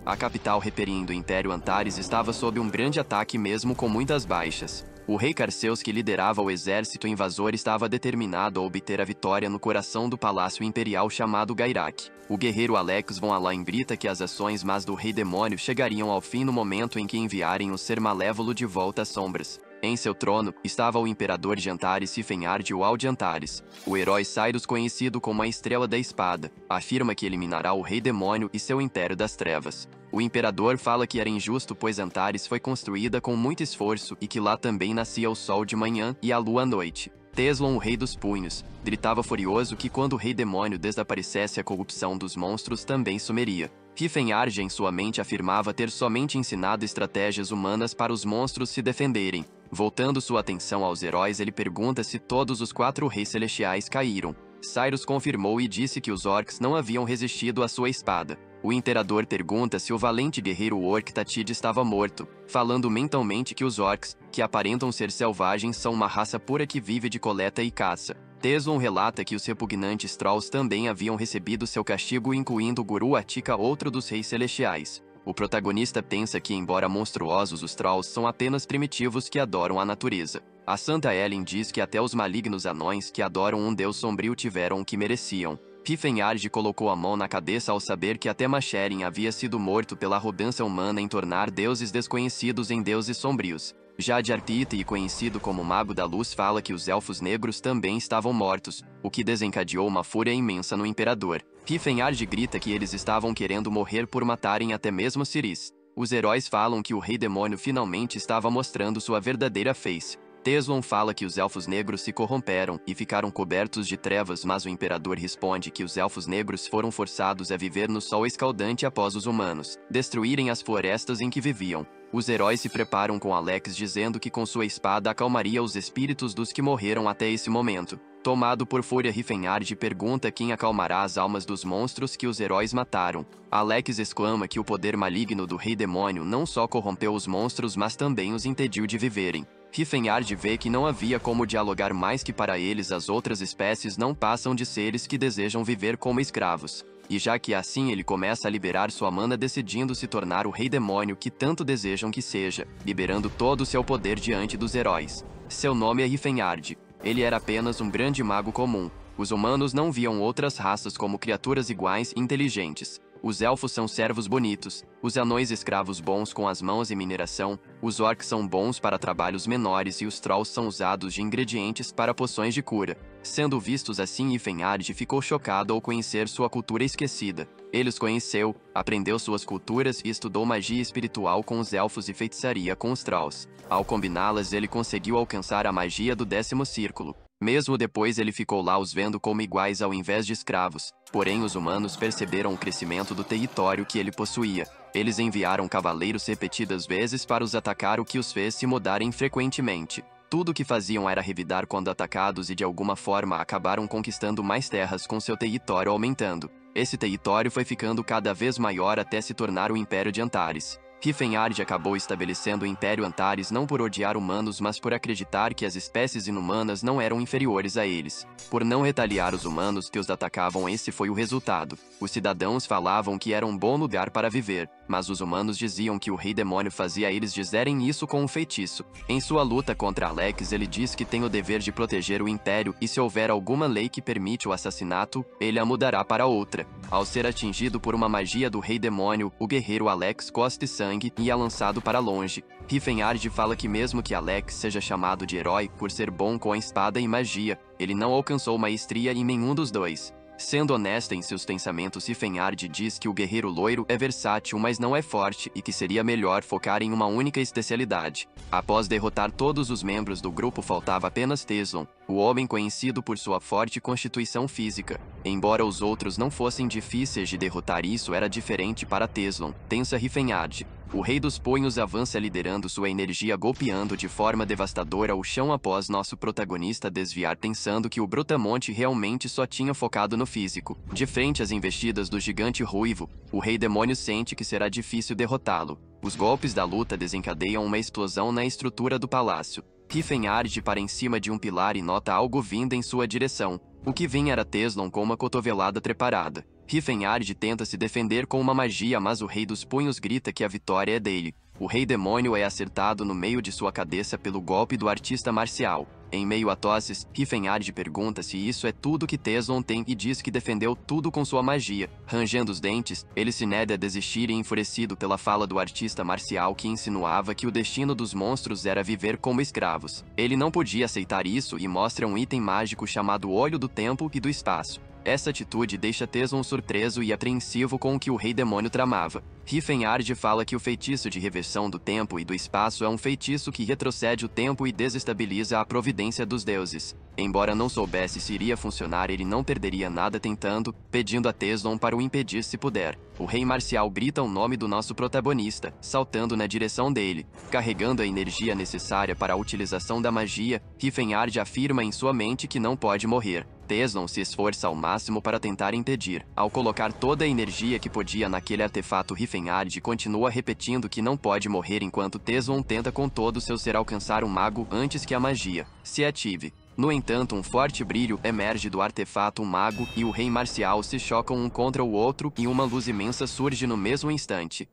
A capital Reperindo do Império Antares estava sob um grande ataque mesmo com muitas baixas. O rei Carseus, que liderava o exército invasor, estava determinado a obter a vitória no coração do palácio imperial chamado Gairak. O guerreiro Alex von Alain grita que as ações más do rei demônio chegariam ao fim no momento em que enviarem o ser malévolo de volta às sombras. Em seu trono, estava o imperador de Antares Sifenhard Ual de Antares. O herói Cyrus, conhecido como a Estrela da Espada, afirma que eliminará o rei demônio e seu império das trevas. O imperador fala que era injusto, pois Antares foi construída com muito esforço e que lá também nascia o sol de manhã e a lua à noite. Teslon, o rei dos punhos, gritava furioso que quando o rei demônio desaparecesse, a corrupção dos monstros também sumiria. Rifenhard, em sua mente, afirmava ter somente ensinado estratégias humanas para os monstros se defenderem. Voltando sua atenção aos heróis, ele pergunta se todos os 4 reis celestiais caíram. Cyrus confirmou e disse que os orcs não haviam resistido à sua espada. O imperador pergunta se o valente guerreiro Orc Tatid estava morto, falando mentalmente que os orcs, que aparentam ser selvagens, são uma raça pura que vive de coleta e caça. Teslon relata que os repugnantes Trolls também haviam recebido seu castigo, incluindo Guru Atika, outro dos reis celestiais. O protagonista pensa que, embora monstruosos, os Trolls são apenas primitivos que adoram a natureza. A Santa Ellen diz que até os malignos anões que adoram um deus sombrio tiveram o que mereciam. Rifenhard colocou a mão na cabeça ao saber que até Macherin havia sido morto pela arrogância humana em tornar deuses desconhecidos em deuses sombrios. Já Jartite, conhecido como Mago da Luz, fala que os elfos negros também estavam mortos, o que desencadeou uma fúria imensa no imperador. Rifenhard grita que eles estavam querendo morrer por matarem até mesmo Ciris. Os heróis falam que o rei demônio finalmente estava mostrando sua verdadeira face. Teslon fala que os elfos negros se corromperam e ficaram cobertos de trevas, mas o imperador responde que os elfos negros foram forçados a viver no sol escaldante após os humanos destruírem as florestas em que viviam. Os heróis se preparam com Alex, dizendo que com sua espada acalmaria os espíritos dos que morreram até esse momento. Tomado por fúria, Rifenhard pergunta quem acalmará as almas dos monstros que os heróis mataram. Alex exclama que o poder maligno do rei demônio não só corrompeu os monstros, mas também os impediu de viverem. Rifenhard vê que não havia como dialogar mais, que para eles as outras espécies não passam de seres que desejam viver como escravos. E já que assim, ele começa a liberar sua mana, decidindo se tornar o rei demônio que tanto desejam que seja, liberando todo o seu poder diante dos heróis. Seu nome é Rifenhard. Ele era apenas um grande mago comum. Os humanos não viam outras raças como criaturas iguais e inteligentes. Os elfos são servos bonitos, os anões escravos bons com as mãos e mineração, os orcs são bons para trabalhos menores e os trolls são usados de ingredientes para poções de cura. Sendo vistos assim, Rifenhard ficou chocado ao conhecer sua cultura esquecida. Ele os conheceu, aprendeu suas culturas e estudou magia espiritual com os elfos e feitiçaria com os trolls. Ao combiná-las, ele conseguiu alcançar a magia do 10º círculo. Mesmo depois, ele ficou lá os vendo como iguais ao invés de escravos. Porém, os humanos perceberam o crescimento do território que ele possuía. Eles enviaram cavaleiros repetidas vezes para os atacar, o que os fez se mudarem frequentemente. Tudo o que faziam era revidar quando atacados e de alguma forma acabaram conquistando mais terras, com seu território aumentando. Esse território foi ficando cada vez maior até se tornar o Império de Antares. Rifenhard acabou estabelecendo o Império Antares não por odiar humanos, mas por acreditar que as espécies inumanas não eram inferiores a eles. Por não retaliar os humanos que os atacavam, esse foi o resultado. Os cidadãos falavam que era um bom lugar para viver, mas os humanos diziam que o rei demônio fazia eles dizerem isso com um feitiço. Em sua luta contra Alex, ele diz que tem o dever de proteger o Império e se houver alguma lei que permite o assassinato, ele a mudará para outra. Ao ser atingido por uma magia do rei demônio, o guerreiro Alex cospe sangue e é lançado para longe. Rifenhard fala que mesmo que Alex seja chamado de herói por ser bom com a espada e magia, ele não alcançou maestria em nenhum dos dois. Sendo honesta em seus pensamentos, Rifenhard diz que o guerreiro loiro é versátil, mas não é forte e que seria melhor focar em uma única especialidade. Após derrotar todos os membros do grupo, faltava apenas Teslon, o homem conhecido por sua forte constituição física. Embora os outros não fossem difíceis de derrotar, isso era diferente para Teslon, pensa Rifenhard. O Rei dos Punhos avança liderando sua energia, golpeando de forma devastadora o chão após nosso protagonista desviar, pensando que o Brutamonte realmente só tinha focado no físico. De frente às investidas do gigante ruivo, o Rei Demônio sente que será difícil derrotá-lo. Os golpes da luta desencadeiam uma explosão na estrutura do palácio. Rifenhard para em cima de um pilar e nota algo vindo em sua direção. O que vinha era Teslon com uma cotovelada preparada. Rifenhard tenta se defender com uma magia, mas o Rei dos Punhos grita que a vitória é dele. O Rei Demônio é acertado no meio de sua cabeça pelo golpe do artista marcial. Em meio a tosses, Rifenhard pergunta se isso é tudo que Teslon tem e diz que defendeu tudo com sua magia. Rangendo os dentes, ele se nega a desistir e enfurecido pela fala do artista marcial que insinuava que o destino dos monstros era viver como escravos. Ele não podia aceitar isso e mostra um item mágico chamado Olho do Tempo e do Espaço. Essa atitude deixa Teslon surpreso e apreensivo com o que o Rei Demônio tramava. Rifenhard fala que o feitiço de reversão do tempo e do espaço é um feitiço que retrocede o tempo e desestabiliza a providência dos deuses. Embora não soubesse se iria funcionar, ele não perderia nada tentando, pedindo a Teslon para o impedir se puder. O Rei Marcial grita o nome do nosso protagonista, saltando na direção dele. Carregando a energia necessária para a utilização da magia, Rifenhard afirma em sua mente que não pode morrer. Teslon se esforça ao máximo para tentar impedir. Ao colocar toda a energia que podia naquele artefato, Rifenhard continua repetindo que não pode morrer enquanto Teslon tenta com todo o seu ser alcançar um mago antes que a magia se ative. No entanto, um forte brilho emerge do artefato, um mago e o Rei Marcial se chocam um contra o outro e uma luz imensa surge no mesmo instante.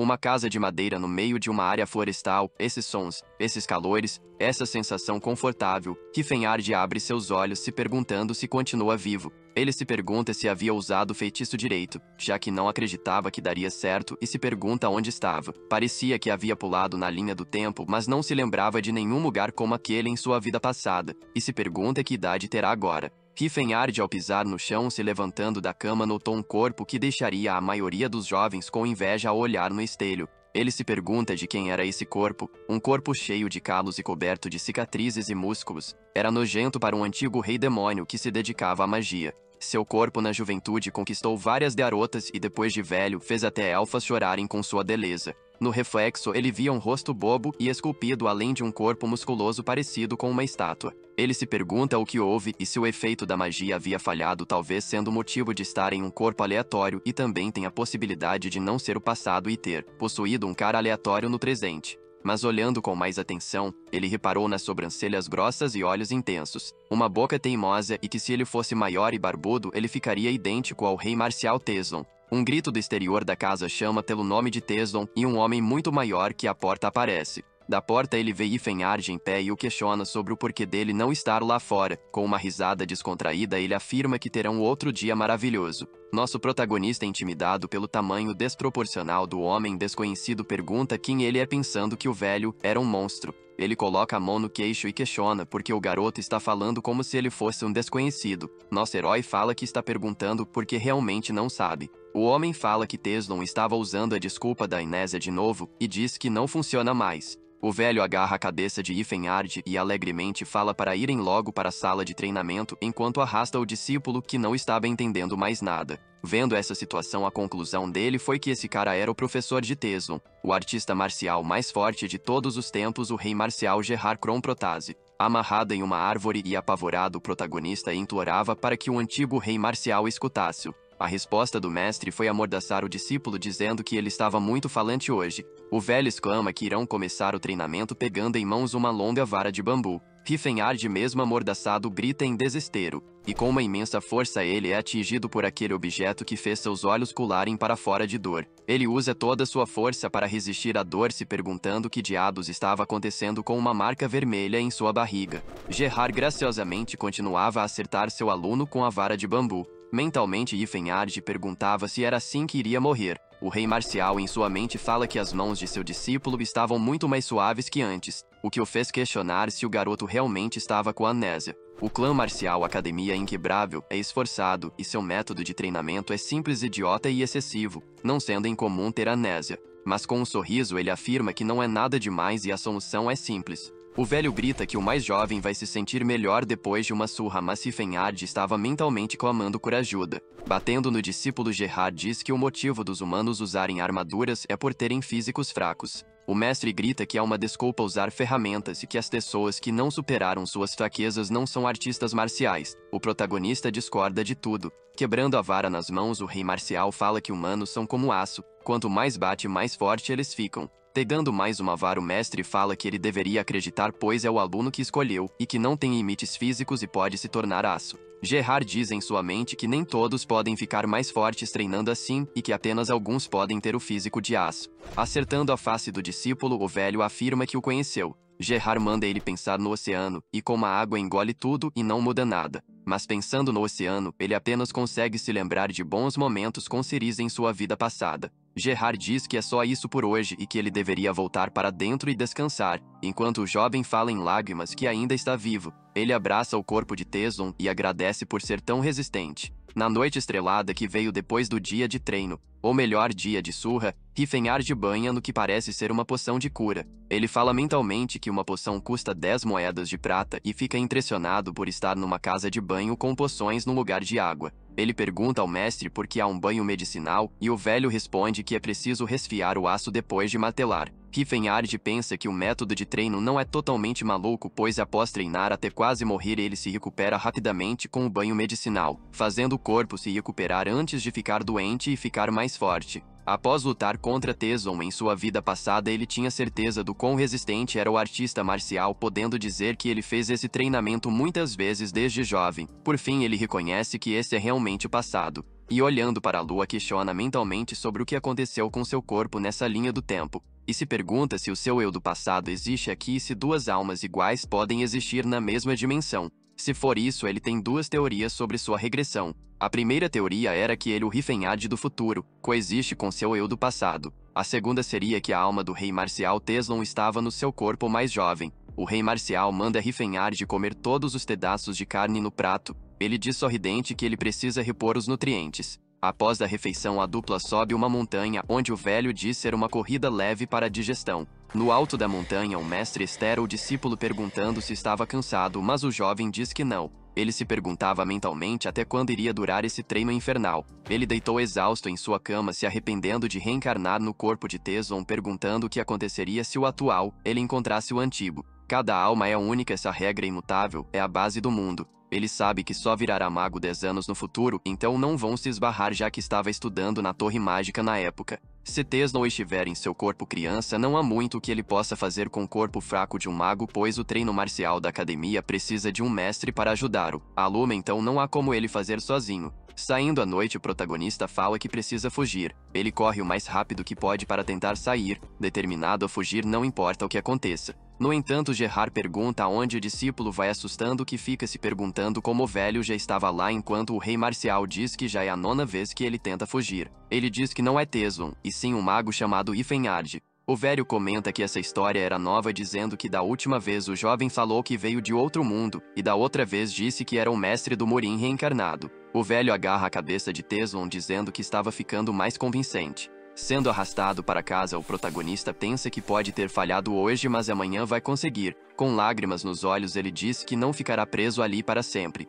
Uma casa de madeira no meio de uma área florestal, esses sons, esses calores, essa sensação confortável. Rifenhard abre seus olhos se perguntando se continua vivo. Ele se pergunta se havia usado o feitiço direito, já que não acreditava que daria certo, e se pergunta onde estava. Parecia que havia pulado na linha do tempo, mas não se lembrava de nenhum lugar como aquele em sua vida passada, e se pergunta que idade terá agora. Rifenhard, ao pisar no chão, se levantando da cama, notou um corpo que deixaria a maioria dos jovens com inveja ao olhar no espelho. Ele se pergunta de quem era esse corpo, um corpo cheio de calos e coberto de cicatrizes e músculos. Era nojento para um antigo rei demônio que se dedicava à magia. Seu corpo na juventude conquistou várias garotas e depois de velho fez até elfas chorarem com sua beleza. No reflexo, ele via um rosto bobo e esculpido além de um corpo musculoso parecido com uma estátua. Ele se pergunta o que houve e se o efeito da magia havia falhado, talvez sendo o motivo de estar em um corpo aleatório, e também tem a possibilidade de não ser o passado e ter possuído um cara aleatório no presente. Mas olhando com mais atenção, ele reparou nas sobrancelhas grossas e olhos intensos, uma boca teimosa e que se ele fosse maior e barbudo, ele ficaria idêntico ao Rei Marcial Teslon. Um grito do exterior da casa chama pelo nome de Teslon e um homem muito maior que à porta aparece. Da porta ele vê Rifenhard em pé e o questiona sobre o porquê dele não estar lá fora. Com uma risada descontraída, ele afirma que terá um outro dia maravilhoso. Nosso protagonista, intimidado pelo tamanho desproporcional do homem desconhecido, pergunta quem ele é, pensando que o velho era um monstro. Ele coloca a mão no queixo e questiona porque o garoto está falando como se ele fosse um desconhecido. Nosso herói fala que está perguntando porque realmente não sabe. O homem fala que Teslon estava usando a desculpa da amnésia de novo e diz que não funciona mais. O velho agarra a cabeça de Rifenhard e alegremente fala para irem logo para a sala de treinamento, enquanto arrasta o discípulo que não estava entendendo mais nada. Vendo essa situação, a conclusão dele foi que esse cara era o professor de Teslon, o artista marcial mais forte de todos os tempos, o Rei Marcial Gerard Kron Protase. Amarrado em uma árvore e apavorado, o protagonista implorava para que o antigo rei marcial escutasse-o. A resposta do mestre foi amordaçar o discípulo, dizendo que ele estava muito falante hoje. O velho exclama que irão começar o treinamento pegando em mãos uma longa vara de bambu. Rifenhard, mesmo amordaçado, grita em desespero, e com uma imensa força ele é atingido por aquele objeto que fez seus olhos pularem para fora de dor. Ele usa toda sua força para resistir à dor, se perguntando que diabos estava acontecendo com uma marca vermelha em sua barriga. Gerard graciosamente continuava a acertar seu aluno com a vara de bambu. Mentalmente, Rifenhard perguntava se era assim que iria morrer. O rei marcial em sua mente fala que as mãos de seu discípulo estavam muito mais suaves que antes, o que o fez questionar se o garoto realmente estava com amnésia. O clã marcial Academia Inquebrável é esforçado e seu método de treinamento é simples, idiota e excessivo, não sendo incomum ter amnésia. Mas com um sorriso ele afirma que não é nada demais e a solução é simples. O velho grita que o mais jovem vai se sentir melhor depois de uma surra, mas Rifenhard estava mentalmente clamando por ajuda. Batendo no discípulo, Gerard diz que o motivo dos humanos usarem armaduras é por terem físicos fracos. O mestre grita que é uma desculpa usar ferramentas e que as pessoas que não superaram suas fraquezas não são artistas marciais. O protagonista discorda de tudo. Quebrando a vara nas mãos, o rei marcial fala que humanos são como aço. Quanto mais bate, mais forte eles ficam. Pegando mais uma vara, o mestre fala que ele deveria acreditar, pois é o aluno que escolheu, e que não tem limites físicos e pode se tornar aço. Gerard diz em sua mente que nem todos podem ficar mais fortes treinando assim e que apenas alguns podem ter o físico de aço. Acertando a face do discípulo, o velho afirma que o conheceu. Gerard manda ele pensar no oceano, e como a água engole tudo e não muda nada. Mas pensando no oceano, ele apenas consegue se lembrar de bons momentos com Cerise em sua vida passada. Gerard diz que é só isso por hoje e que ele deveria voltar para dentro e descansar, enquanto o jovem fala em lágrimas que ainda está vivo. Ele abraça o corpo de Teson e agradece por ser tão resistente. Na noite estrelada que veio depois do dia de treino, ou melhor dia de surra, Riefenard banha no que parece ser uma poção de cura. Ele fala mentalmente que uma poção custa 10 moedas de prata e fica impressionado por estar numa casa de banho com poções no lugar de água. Ele pergunta ao mestre por que há um banho medicinal e o velho responde que é preciso resfriar o aço depois de martelar. Riefenard pensa que o método de treino não é totalmente maluco, pois após treinar até quase morrer ele se recupera rapidamente com o banho medicinal, fazendo o corpo se recuperar antes de ficar doente e ficar mais forte. Após lutar contra Teson em sua vida passada, ele tinha certeza do quão resistente era o artista marcial, podendo dizer que ele fez esse treinamento muitas vezes desde jovem. Por fim, ele reconhece que esse é realmente o passado. E olhando para a lua, questiona mentalmente sobre o que aconteceu com seu corpo nessa linha do tempo. E se pergunta se o seu eu do passado existe aqui e se duas almas iguais podem existir na mesma dimensão. Se for isso, ele tem duas teorias sobre sua regressão. A primeira teoria era que ele, o Riefenard do futuro, coexiste com seu eu do passado. A segunda seria que a alma do rei marcial Teslon estava no seu corpo mais jovem. O rei marcial manda Riefenard comer todos os pedaços de carne no prato. Ele diz sorridente que ele precisa repor os nutrientes. Após a refeição, a dupla sobe uma montanha, onde o velho diz ser uma corrida leve para a digestão. No alto da montanha, o mestre espera o discípulo perguntando se estava cansado, mas o jovem diz que não. Ele se perguntava mentalmente até quando iria durar esse treino infernal. Ele deitou exausto em sua cama, se arrependendo de reencarnar no corpo de Teson, perguntando o que aconteceria se o atual, ele encontrasse o antigo. Cada alma é única, essa regra imutável é a base do mundo. Ele sabe que só virará mago 10 anos no futuro, então não vão se esbarrar, já que estava estudando na Torre Mágica na época. Se Teson estiver em seu corpo criança, não há muito que ele possa fazer com o corpo fraco de um mago, pois o treino marcial da academia precisa de um mestre para ajudá-lo. A Luma então não há como ele fazer sozinho. Saindo à noite, o protagonista fala que precisa fugir. Ele corre o mais rápido que pode para tentar sair, determinado a fugir não importa o que aconteça. No entanto, Gerard pergunta aonde o discípulo vai, assustando que fica se perguntando como o velho já estava lá, enquanto o rei marcial diz que já é a 9ª vez que ele tenta fugir. Ele diz que não é Teson, e sim um mago chamado Riefenard. O velho comenta que essa história era nova, dizendo que da última vez o jovem falou que veio de outro mundo, e da outra vez disse que era o mestre do Murim reencarnado. O velho agarra a cabeça de Teson, dizendo que estava ficando mais convincente. Sendo arrastado para casa, o protagonista pensa que pode ter falhado hoje, mas amanhã vai conseguir. Com lágrimas nos olhos, ele diz que não ficará preso ali para sempre.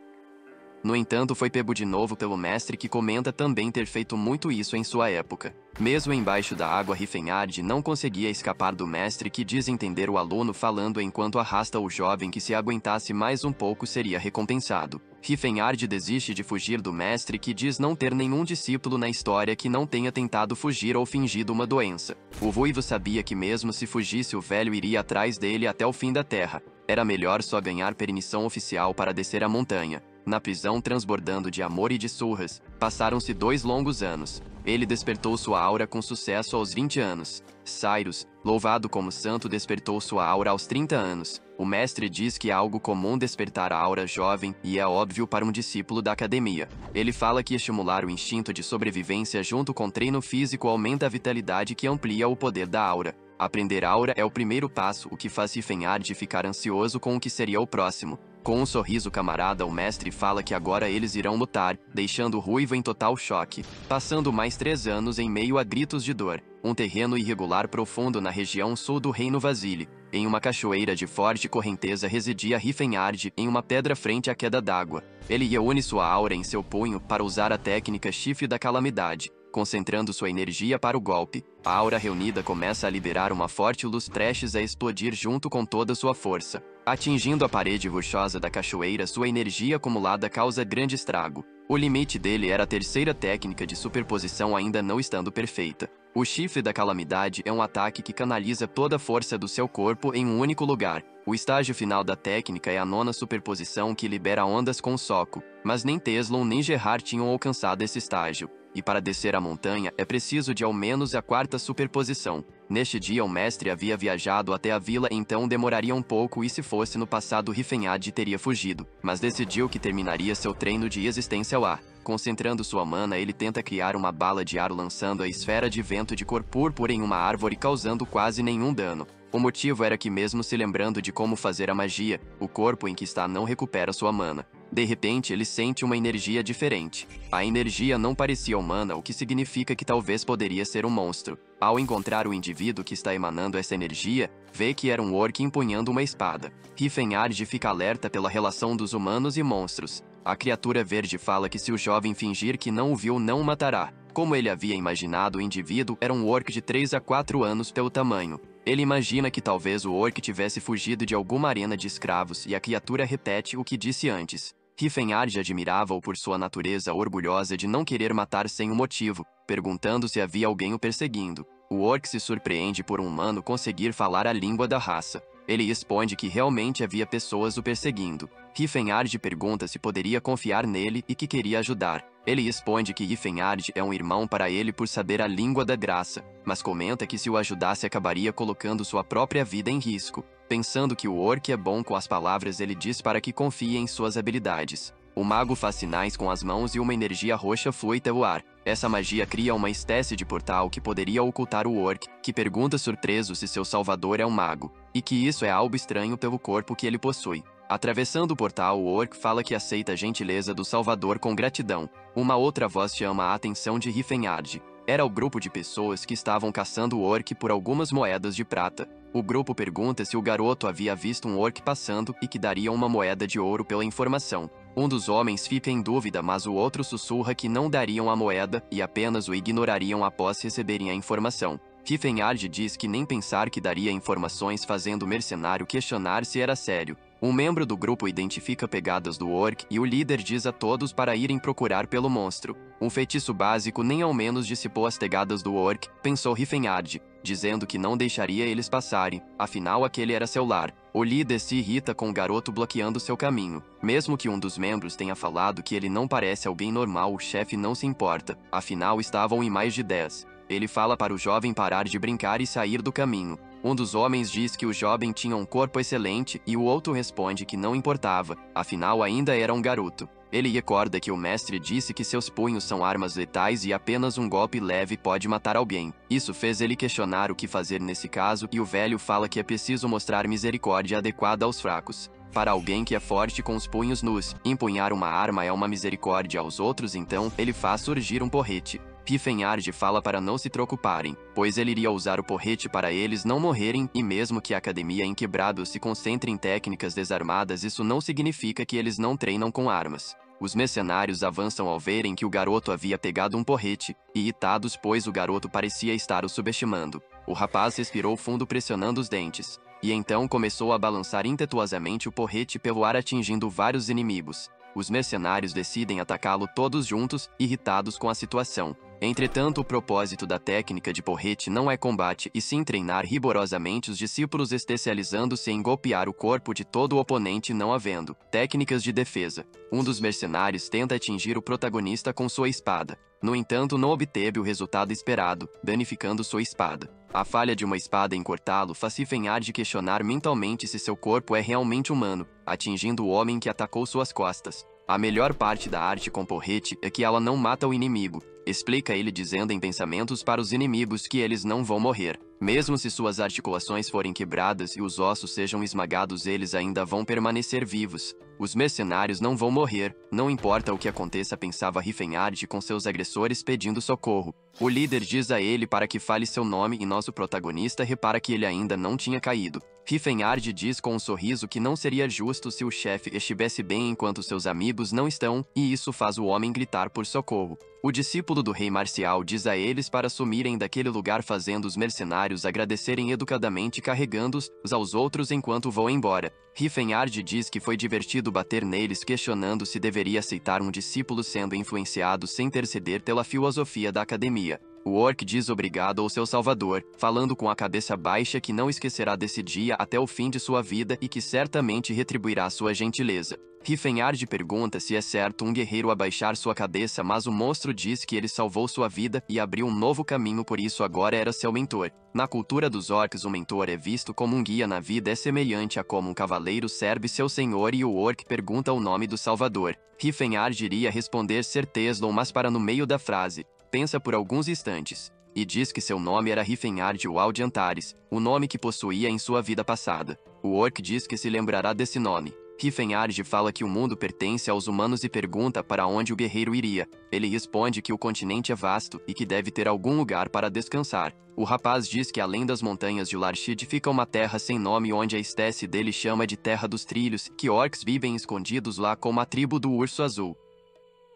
No entanto, foi pego de novo pelo mestre, que comenta também ter feito muito isso em sua época. Mesmo embaixo da água, Riefenard não conseguia escapar do mestre, que diz entender o aluno falando enquanto arrasta o jovem, que se aguentasse mais um pouco seria recompensado. Riefenard desiste de fugir do mestre, que diz não ter nenhum discípulo na história que não tenha tentado fugir ou fingido uma doença. O Ruivo sabia que mesmo se fugisse, o velho iria atrás dele até o fim da terra. Era melhor só ganhar permissão oficial para descer a montanha. Na prisão, transbordando de amor e de surras, passaram-se 2 longos anos. Ele despertou sua aura com sucesso aos 20 anos. Cyrus, louvado como santo, despertou sua aura aos 30 anos. O mestre diz que é algo comum despertar a aura jovem, e é óbvio para um discípulo da academia. Ele fala que estimular o instinto de sobrevivência junto com treino físico aumenta a vitalidade, que amplia o poder da aura. Aprender aura é o primeiro passo, o que faz Riefenard ficar ansioso com o que seria o próximo. Com um sorriso camarada, o mestre fala que agora eles irão lutar, deixando o Ruivo em total choque. Passando mais 3 anos em meio a gritos de dor. Um terreno irregular profundo na região sul do Reino Vasile. Em uma cachoeira de forte correnteza residia Riefenard, em uma pedra frente à queda d'água. Ele reúne sua aura em seu punho para usar a técnica Chifre da Calamidade. Concentrando sua energia para o golpe, a aura reunida começa a liberar uma forte luz, prestes a explodir junto com toda sua força. Atingindo a parede rochosa da cachoeira, sua energia acumulada causa grande estrago. O limite dele era a terceira técnica de superposição, ainda não estando perfeita. O chifre da calamidade é um ataque que canaliza toda a força do seu corpo em um único lugar. O estágio final da técnica é a nona superposição, que libera ondas com o soco, mas nem Teslon nem Gerard tinham alcançado esse estágio. E para descer a montanha é preciso de ao menos a quarta superposição. Neste dia o mestre havia viajado até a vila, então demoraria um pouco, e se fosse no passado Rifenhad teria fugido, mas decidiu que terminaria seu treino de existência ao ar. Concentrando sua mana, ele tenta criar uma bala de ar lançando a esfera de vento de cor púrpura em uma árvore, causando quase nenhum dano. O motivo era que, mesmo se lembrando de como fazer a magia, o corpo em que está não recupera sua mana. De repente, ele sente uma energia diferente. A energia não parecia humana, o que significa que talvez poderia ser um monstro. Ao encontrar o indivíduo que está emanando essa energia, vê que era um orc empunhando uma espada. Rifenhard fica alerta pela relação dos humanos e monstros. A criatura verde fala que se o jovem fingir que não o viu, não o matará. Como ele havia imaginado, o indivíduo era um orc de 3 a 4 anos pelo tamanho. Ele imagina que talvez o orc tivesse fugido de alguma arena de escravos, e a criatura repete o que disse antes. Rifenhard admirava-o por sua natureza orgulhosa de não querer matar sem um motivo, perguntando se havia alguém o perseguindo. O orc se surpreende por um humano conseguir falar a língua da raça. Ele responde que realmente havia pessoas o perseguindo. Rifenhard pergunta se poderia confiar nele e que queria ajudar. Ele responde que Rifenhard é um irmão para ele por saber a língua da graça, mas comenta que se o ajudasse acabaria colocando sua própria vida em risco. Pensando que o orc é bom com as palavras, ele diz para que confie em suas habilidades. O mago faz sinais com as mãos e uma energia roxa flui pelo ar. Essa magia cria uma espécie de portal que poderia ocultar o orc, que pergunta surpreso se seu salvador é um mago, e que isso é algo estranho pelo corpo que ele possui. Atravessando o portal, o orc fala que aceita a gentileza do salvador com gratidão. Uma outra voz chama a atenção de Rifenhard. Era o grupo de pessoas que estavam caçando o orc por algumas moedas de prata. O grupo pergunta se o garoto havia visto um orc passando e que daria uma moeda de ouro pela informação. Um dos homens fica em dúvida, mas o outro sussurra que não dariam a moeda e apenas o ignorariam após receberem a informação. Rifenhard diz que nem pensar que daria informações, fazendo o mercenário questionar se era sério. Um membro do grupo identifica pegadas do orc e o líder diz a todos para irem procurar pelo monstro. Um feitiço básico nem ao menos dissipou as pegadas do orc, pensou Rifenhard, dizendo que não deixaria eles passarem, afinal aquele era seu lar. O líder se irrita com o garoto bloqueando seu caminho. Mesmo que um dos membros tenha falado que ele não parece alguém normal, o chefe não se importa, afinal estavam em mais de 10. Ele fala para o jovem parar de brincar e sair do caminho. Um dos homens diz que o jovem tinha um corpo excelente e o outro responde que não importava, afinal ainda era um garoto. Ele recorda que o mestre disse que seus punhos são armas letais e apenas um golpe leve pode matar alguém. Isso fez ele questionar o que fazer nesse caso, e o velho fala que é preciso mostrar misericórdia adequada aos fracos. Para alguém que é forte com os punhos nus, empunhar uma arma é uma misericórdia aos outros, então ele faz surgir um porrete. Rifenhard fala para não se preocuparem, pois ele iria usar o porrete para eles não morrerem, e mesmo que a academia em Quebrado se concentre em técnicas desarmadas, isso não significa que eles não treinam com armas. Os mercenários avançam ao verem que o garoto havia pegado um porrete, irritados pois o garoto parecia estar o subestimando. O rapaz respirou fundo pressionando os dentes, e então começou a balançar impetuosamente o porrete pelo ar, atingindo vários inimigos. Os mercenários decidem atacá-lo todos juntos, irritados com a situação. Entretanto, o propósito da técnica de porrete não é combate, e sim treinar rigorosamente os discípulos, especializando-se em golpear o corpo de todo o oponente, não havendo técnicas de defesa. Um dos mercenários tenta atingir o protagonista com sua espada. No entanto, não obteve o resultado esperado, danificando sua espada. A falha de uma espada em cortá-lo faz Rifenhard questionar mentalmente se seu corpo é realmente humano, atingindo o homem que atacou suas costas. A melhor parte da arte com porrete é que ela não mata o inimigo, explica ele, dizendo em pensamentos para os inimigos que eles não vão morrer. Mesmo se suas articulações forem quebradas e os ossos sejam esmagados, eles ainda vão permanecer vivos. Os mercenários não vão morrer, não importa o que aconteça, pensava Rifenhard com seus agressores pedindo socorro. O líder diz a ele para que fale seu nome e nosso protagonista repara que ele ainda não tinha caído. Rifenhard diz com um sorriso que não seria justo se o chefe estivesse bem enquanto seus amigos não estão, e isso faz o homem gritar por socorro. O discípulo do rei marcial diz a eles para sumirem daquele lugar, fazendo os mercenários agradecerem educadamente, carregando-os aos outros enquanto vão embora. Rifenhard diz que foi divertido bater neles, questionando se deveria aceitar um discípulo sendo influenciado sem ter ceder pela filosofia da academia. O orc diz obrigado ao seu salvador, falando com a cabeça baixa que não esquecerá desse dia até o fim de sua vida e que certamente retribuirá sua gentileza. Rifenhard pergunta se é certo um guerreiro abaixar sua cabeça, mas o monstro diz que ele salvou sua vida e abriu um novo caminho, por isso agora era seu mentor. Na cultura dos orcs, o mentor é visto como um guia na vida, é semelhante a como um cavaleiro serve seu senhor, e o orc pergunta o nome do salvador. Rifenhard iria responder ser Teslon, mas para no meio da frase, pensa por alguns instantes, e diz que seu nome era Rifenhard Ual de Antares, o nome que possuía em sua vida passada. O orc diz que se lembrará desse nome. Rifenhard fala que o mundo pertence aos humanos e pergunta para onde o guerreiro iria. Ele responde que o continente é vasto e que deve ter algum lugar para descansar. O rapaz diz que além das montanhas de Larshid fica uma terra sem nome onde a espécie dele chama de Terra dos Trilhos, que orcs vivem escondidos lá como a tribo do Urso Azul.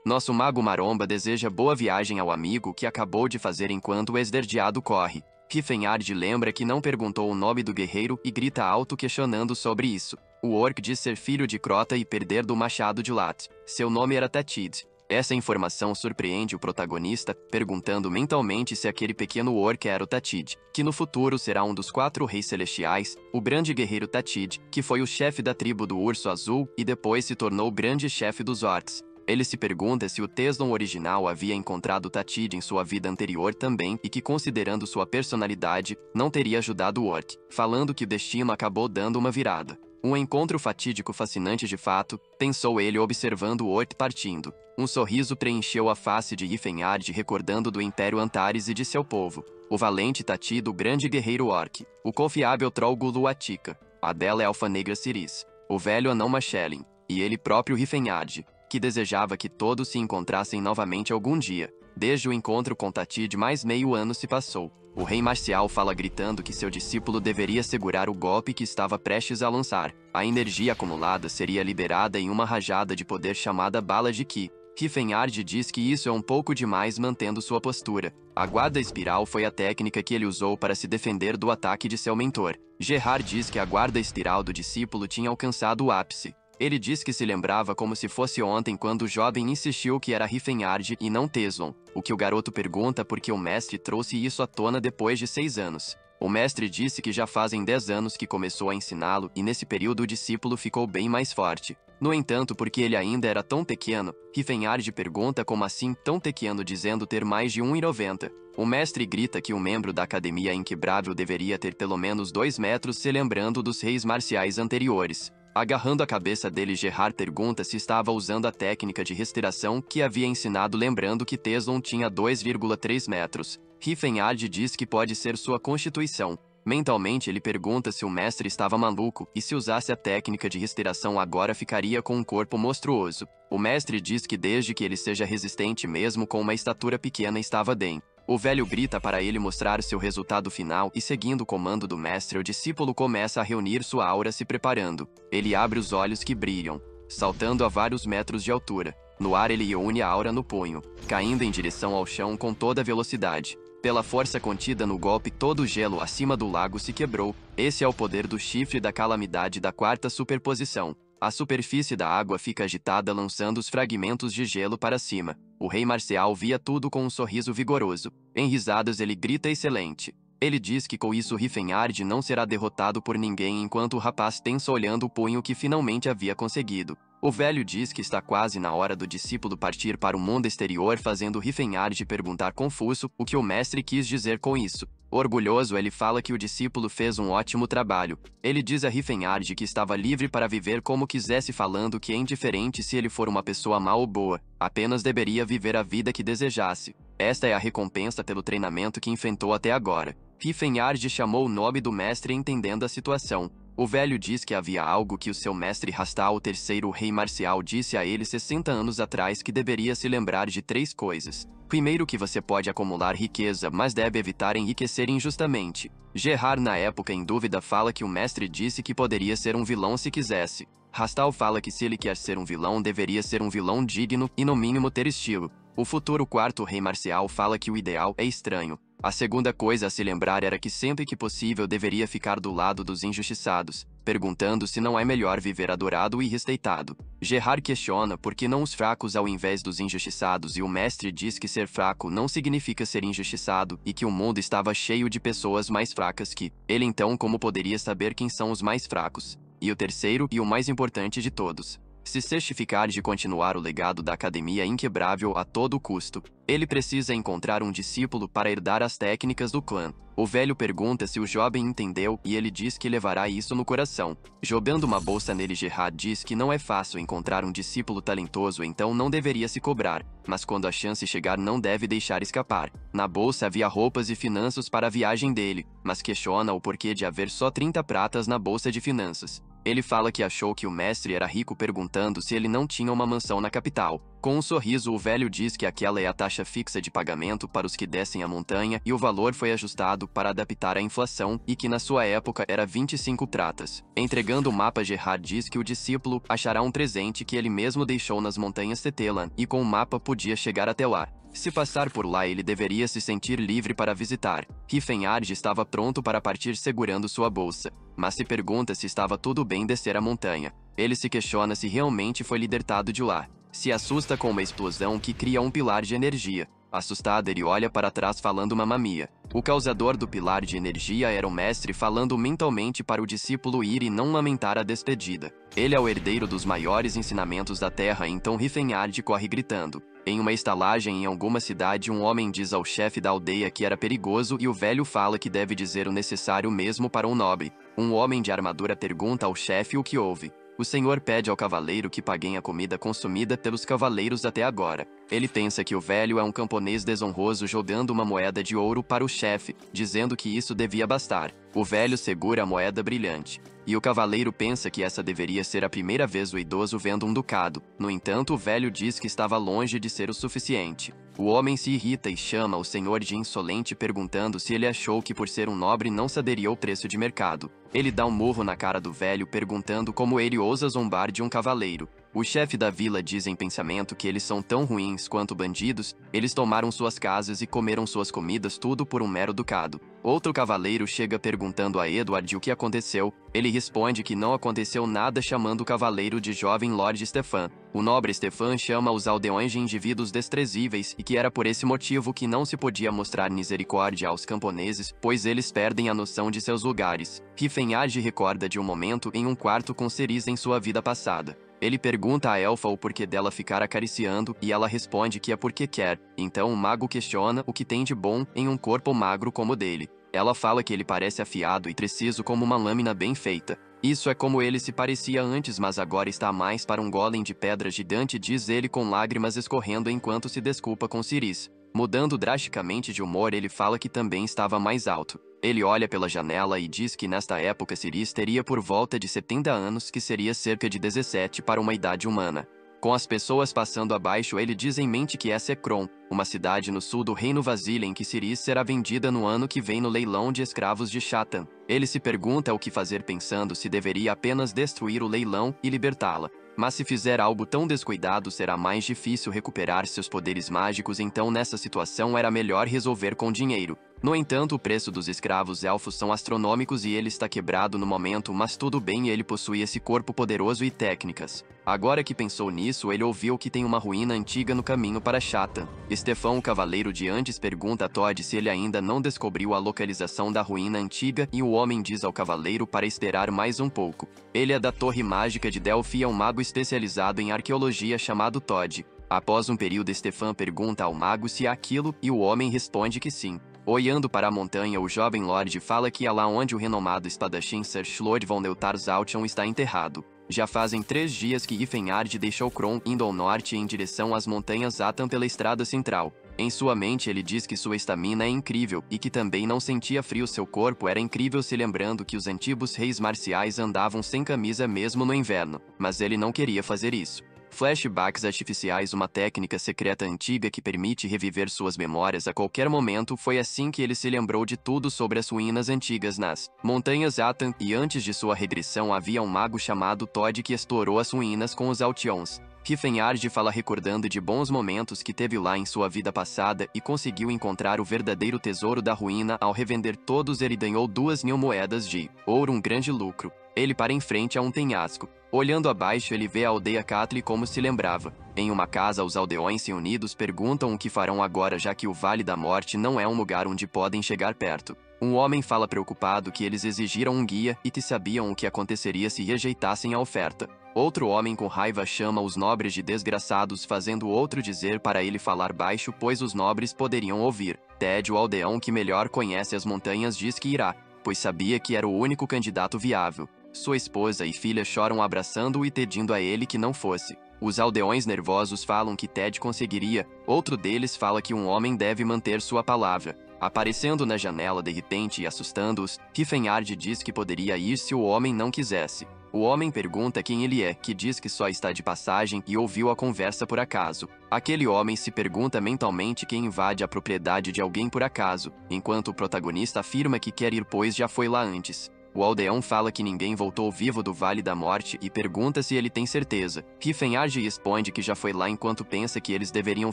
Nosso mago maromba deseja boa viagem ao amigo que acabou de fazer enquanto o esverdeado corre. Rifenhard lembra que não perguntou o nome do guerreiro e grita alto questionando sobre isso. O orc diz ser filho de Crota e perder do machado de Lat. Seu nome era Tatid. Essa informação surpreende o protagonista, perguntando mentalmente se aquele pequeno orc era o Tatid, que no futuro será um dos 4 reis celestiais, o grande guerreiro Tatid, que foi o chefe da tribo do Urso Azul e depois se tornou o grande chefe dos orcs. Ele se pergunta se o Teslon original havia encontrado Tatid em sua vida anterior também e que, considerando sua personalidade, não teria ajudado o orc, falando que o destino acabou dando uma virada. Um encontro fatídico fascinante de fato, pensou ele observando o orc partindo. Um sorriso preencheu a face de Rifenhard, recordando do Império Antares e de seu povo. O valente Tatid, o grande guerreiro orc. O confiável troll Gulu Atika. A dela é Alfa Negra Ciris. O velho anão Machelin. E ele próprio Rifenhard, que desejava que todos se encontrassem novamente algum dia. Desde o encontro com Tatid, mais meio ano se passou. O rei marcial fala gritando que seu discípulo deveria segurar o golpe que estava prestes a lançar. A energia acumulada seria liberada em uma rajada de poder chamada Bala de Ki. Rifenhard diz que isso é um pouco demais, mantendo sua postura. A guarda espiral foi a técnica que ele usou para se defender do ataque de seu mentor. Gerard diz que a guarda espiral do discípulo tinha alcançado o ápice. Ele diz que se lembrava como se fosse ontem quando o jovem insistiu que era Rifenhard e não Teslon, o que o garoto pergunta porque o mestre trouxe isso à tona depois de 6 anos. O mestre disse que já fazem 10 anos que começou a ensiná-lo e nesse período o discípulo ficou bem mais forte. No entanto, porque ele ainda era tão pequeno, Rifenhard pergunta como assim tão pequeno, dizendo ter mais de 1,90. O mestre grita que um membro da Academia Inquebrável deveria ter pelo menos 2 metros, se lembrando dos reis marciais anteriores. Agarrando a cabeça dele, Gerard pergunta se estava usando a técnica de respiração que havia ensinado, lembrando que Teslon tinha 2,3 metros. Rifenhard diz que pode ser sua constituição. Mentalmente ele pergunta se o mestre estava maluco e se usasse a técnica de respiração agora ficaria com um corpo monstruoso. O mestre diz que desde que ele seja resistente mesmo com uma estatura pequena estava bem. O velho grita para ele mostrar seu resultado final e, seguindo o comando do mestre, o discípulo começa a reunir sua aura, se preparando. Ele abre os olhos que brilham, saltando a vários metros de altura. No ar ele une a aura no punho, caindo em direção ao chão com toda velocidade. Pela força contida no golpe, todo o gelo acima do lago se quebrou. Esse é o poder do chifre da calamidade da 4ª superposição. A superfície da água fica agitada, lançando os fragmentos de gelo para cima. O rei marcial via tudo com um sorriso vigoroso. Em risadas ele grita excelente. Ele diz que com isso Rifenhard não será derrotado por ninguém, enquanto o rapaz tensa olhando o punho que finalmente havia conseguido. O velho diz que está quase na hora do discípulo partir para o mundo exterior, fazendo Rifenhard perguntar confuso o que o mestre quis dizer com isso. Orgulhoso, ele fala que o discípulo fez um ótimo trabalho. Ele diz a Rifenhard que estava livre para viver como quisesse, falando que é indiferente se ele for uma pessoa má ou boa, apenas deveria viver a vida que desejasse. Esta é a recompensa pelo treinamento que enfrentou até agora. Rifenhard chamou o nome do mestre, entendendo a situação. O velho diz que havia algo que o seu mestre Rastal, o terceiro rei marcial, disse a ele 60 anos atrás, que deveria se lembrar de 3 coisas. Primeiro, que você pode acumular riqueza, mas deve evitar enriquecer injustamente. Gerard, na época em dúvida, fala que o mestre disse que poderia ser um vilão se quisesse. Rastal fala que se ele quer ser um vilão, deveria ser um vilão digno e no mínimo ter estilo. O futuro 4º rei marcial fala que o ideal é estranho. A segunda coisa a se lembrar era que sempre que possível deveria ficar do lado dos injustiçados. perguntando se não é melhor viver adorado e respeitado. Gerard questiona por que não os fracos ao invés dos injustiçados, e o mestre diz que ser fraco não significa ser injustiçado e que o mundo estava cheio de pessoas mais fracas que ele. Então, como poderia saber quem são os mais fracos? E o terceiro e o mais importante de todos: se certificar de continuar o legado da academia inquebrável a todo custo. Ele precisa encontrar um discípulo para herdar as técnicas do clã. O velho pergunta se o jovem entendeu e ele diz que levará isso no coração. Jogando uma bolsa nele, Gerard diz que não é fácil encontrar um discípulo talentoso, então não deveria se cobrar, mas quando a chance chegar não deve deixar escapar. Na bolsa havia roupas e finanças para a viagem dele, mas questiona o porquê de haver só 30 pratas na bolsa de finanças. Ele fala que achou que o mestre era rico, perguntando se ele não tinha uma mansão na capital. Com um sorriso, o velho diz que aquela é a taxa fixa de pagamento para os que descem a montanha e o valor foi ajustado para adaptar à inflação e que na sua época era 25 pratas. Entregando o mapa, Gerard diz que o discípulo achará um presente que ele mesmo deixou nas montanhas Tetelan e com o mapa podia chegar até lá. Se passar por lá, ele deveria se sentir livre para visitar. Riffenard estava pronto para partir segurando sua bolsa, mas se pergunta se estava tudo bem descer a montanha. Ele se questiona se realmente foi libertado de lá. Se assusta com uma explosão que cria um pilar de energia. Assustado, ele olha para trás falando Mamma Mia. O causador do pilar de energia era o mestre falando mentalmente para o discípulo ir e não lamentar a despedida. Ele é o herdeiro dos maiores ensinamentos da Terra, então Riffenard corre gritando. Em uma estalagem em alguma cidade, um homem diz ao chefe da aldeia que era perigoso e o velho fala que deve dizer o necessário mesmo para um nobre. Um homem de armadura pergunta ao chefe o que houve. O senhor pede ao cavaleiro que paguem a comida consumida pelos cavaleiros até agora. Ele pensa que o velho é um camponês desonroso jogando uma moeda de ouro para o chefe, dizendo que isso devia bastar. O velho segura a moeda brilhante. E o cavaleiro pensa que essa deveria ser a primeira vez o idoso vendo um ducado. No entanto, o velho diz que estava longe de ser o suficiente. O homem se irrita e chama o senhor de insolente, perguntando se ele achou que por ser um nobre não saberia o preço de mercado. Ele dá um murro na cara do velho, perguntando como ele ousa zombar de um cavaleiro. O chefe da vila diz em pensamento que eles são tão ruins quanto bandidos, eles tomaram suas casas e comeram suas comidas, tudo por um mero ducado. Outro cavaleiro chega perguntando a Edward o que aconteceu. Ele responde que não aconteceu nada, chamando o cavaleiro de jovem Lord Stefan. O nobre Stefan chama os aldeões de indivíduos desprezíveis e que era por esse motivo que não se podia mostrar misericórdia aos camponeses, pois eles perdem a noção de seus lugares. Riffenard recorda de um momento em um quarto com Cerise em sua vida passada. Ele pergunta à elfa o porquê dela ficar acariciando e ela responde que é porque quer. Então o mago questiona o que tem de bom em um corpo magro como o dele. Ela fala que ele parece afiado e preciso como uma lâmina bem feita. Isso é como ele se parecia antes, mas agora está mais para um golem de pedra gigante, diz ele com lágrimas escorrendo enquanto se desculpa com Ciris. Mudando drasticamente de humor, ele fala que também estava mais alto. Ele olha pela janela e diz que nesta época Ciris teria por volta de 70 anos, que seria cerca de 17 para uma idade humana. Com as pessoas passando abaixo, ele diz em mente que essa é Kron, uma cidade no sul do reino Vasília em que Ciris será vendida no ano que vem no leilão de escravos de Shatan. Ele se pergunta o que fazer, pensando se deveria apenas destruir o leilão e libertá-la. Mas se fizer algo tão descuidado, será mais difícil recuperar seus poderes mágicos, então nessa situação era melhor resolver com dinheiro. No entanto, o preço dos escravos elfos são astronômicos e ele está quebrado no momento, mas tudo bem, ele possui esse corpo poderoso e técnicas. Agora que pensou nisso, ele ouviu que tem uma ruína antiga no caminho para Shatan. Stefan, o cavaleiro de antes, pergunta a Todd se ele ainda não descobriu a localização da ruína antiga e o homem diz ao cavaleiro para esperar mais um pouco. Ele é da Torre Mágica de Delphi, é um mago especializado em arqueologia chamado Todd. Após um período, Stefan pergunta ao mago se é aquilo e o homem responde que sim. Olhando para a montanha, o jovem Lorde fala que é lá onde o renomado espadachim Sir Schlord von Neutarsaltion está enterrado. Já fazem 3 dias que Riffenard deixou Kron, indo ao norte em direção às montanhas Atan pela estrada central. Em sua mente, ele diz que sua estamina é incrível e que também não sentia frio. Seu corpo era incrível, se lembrando que os antigos reis marciais andavam sem camisa mesmo no inverno, mas ele não queria fazer isso. Flashbacks artificiais, uma técnica secreta antiga que permite reviver suas memórias a qualquer momento. Foi assim que ele se lembrou de tudo sobre as ruínas antigas nas montanhas Atan, e antes de sua regressão havia um mago chamado Todd que explorou as ruínas com os Altions. Rifenhard fala recordando de bons momentos que teve lá em sua vida passada e conseguiu encontrar o verdadeiro tesouro da ruína ao revender todos. Ele ganhou 2.000 moedas de ouro, um grande lucro. Ele para em frente a um penhasco. Olhando abaixo ele vê a aldeia Catli como se lembrava. Em uma casa os aldeões reunidos perguntam o que farão agora, já que o Vale da Morte não é um lugar onde podem chegar perto. Um homem fala preocupado que eles exigiram um guia e que sabiam o que aconteceria se rejeitassem a oferta. Outro homem com raiva chama os nobres de desgraçados, fazendo outro dizer para ele falar baixo, pois os nobres poderiam ouvir. Ted, o aldeão que melhor conhece as montanhas, diz que irá, pois sabia que era o único candidato viável. Sua esposa e filha choram abraçando-o e pedindo a ele que não fosse. Os aldeões nervosos falam que Ted conseguiria. Outro deles fala que um homem deve manter sua palavra. Aparecendo na janela de repente e assustando-os, Rifenhard diz que poderia ir se o homem não quisesse. O homem pergunta quem ele é, que diz que só está de passagem e ouviu a conversa por acaso. Aquele homem se pergunta mentalmente quem invade a propriedade de alguém por acaso, enquanto o protagonista afirma que quer ir pois já foi lá antes. O aldeão fala que ninguém voltou vivo do Vale da Morte e pergunta se ele tem certeza. Rifenhard responde que já foi lá enquanto pensa que eles deveriam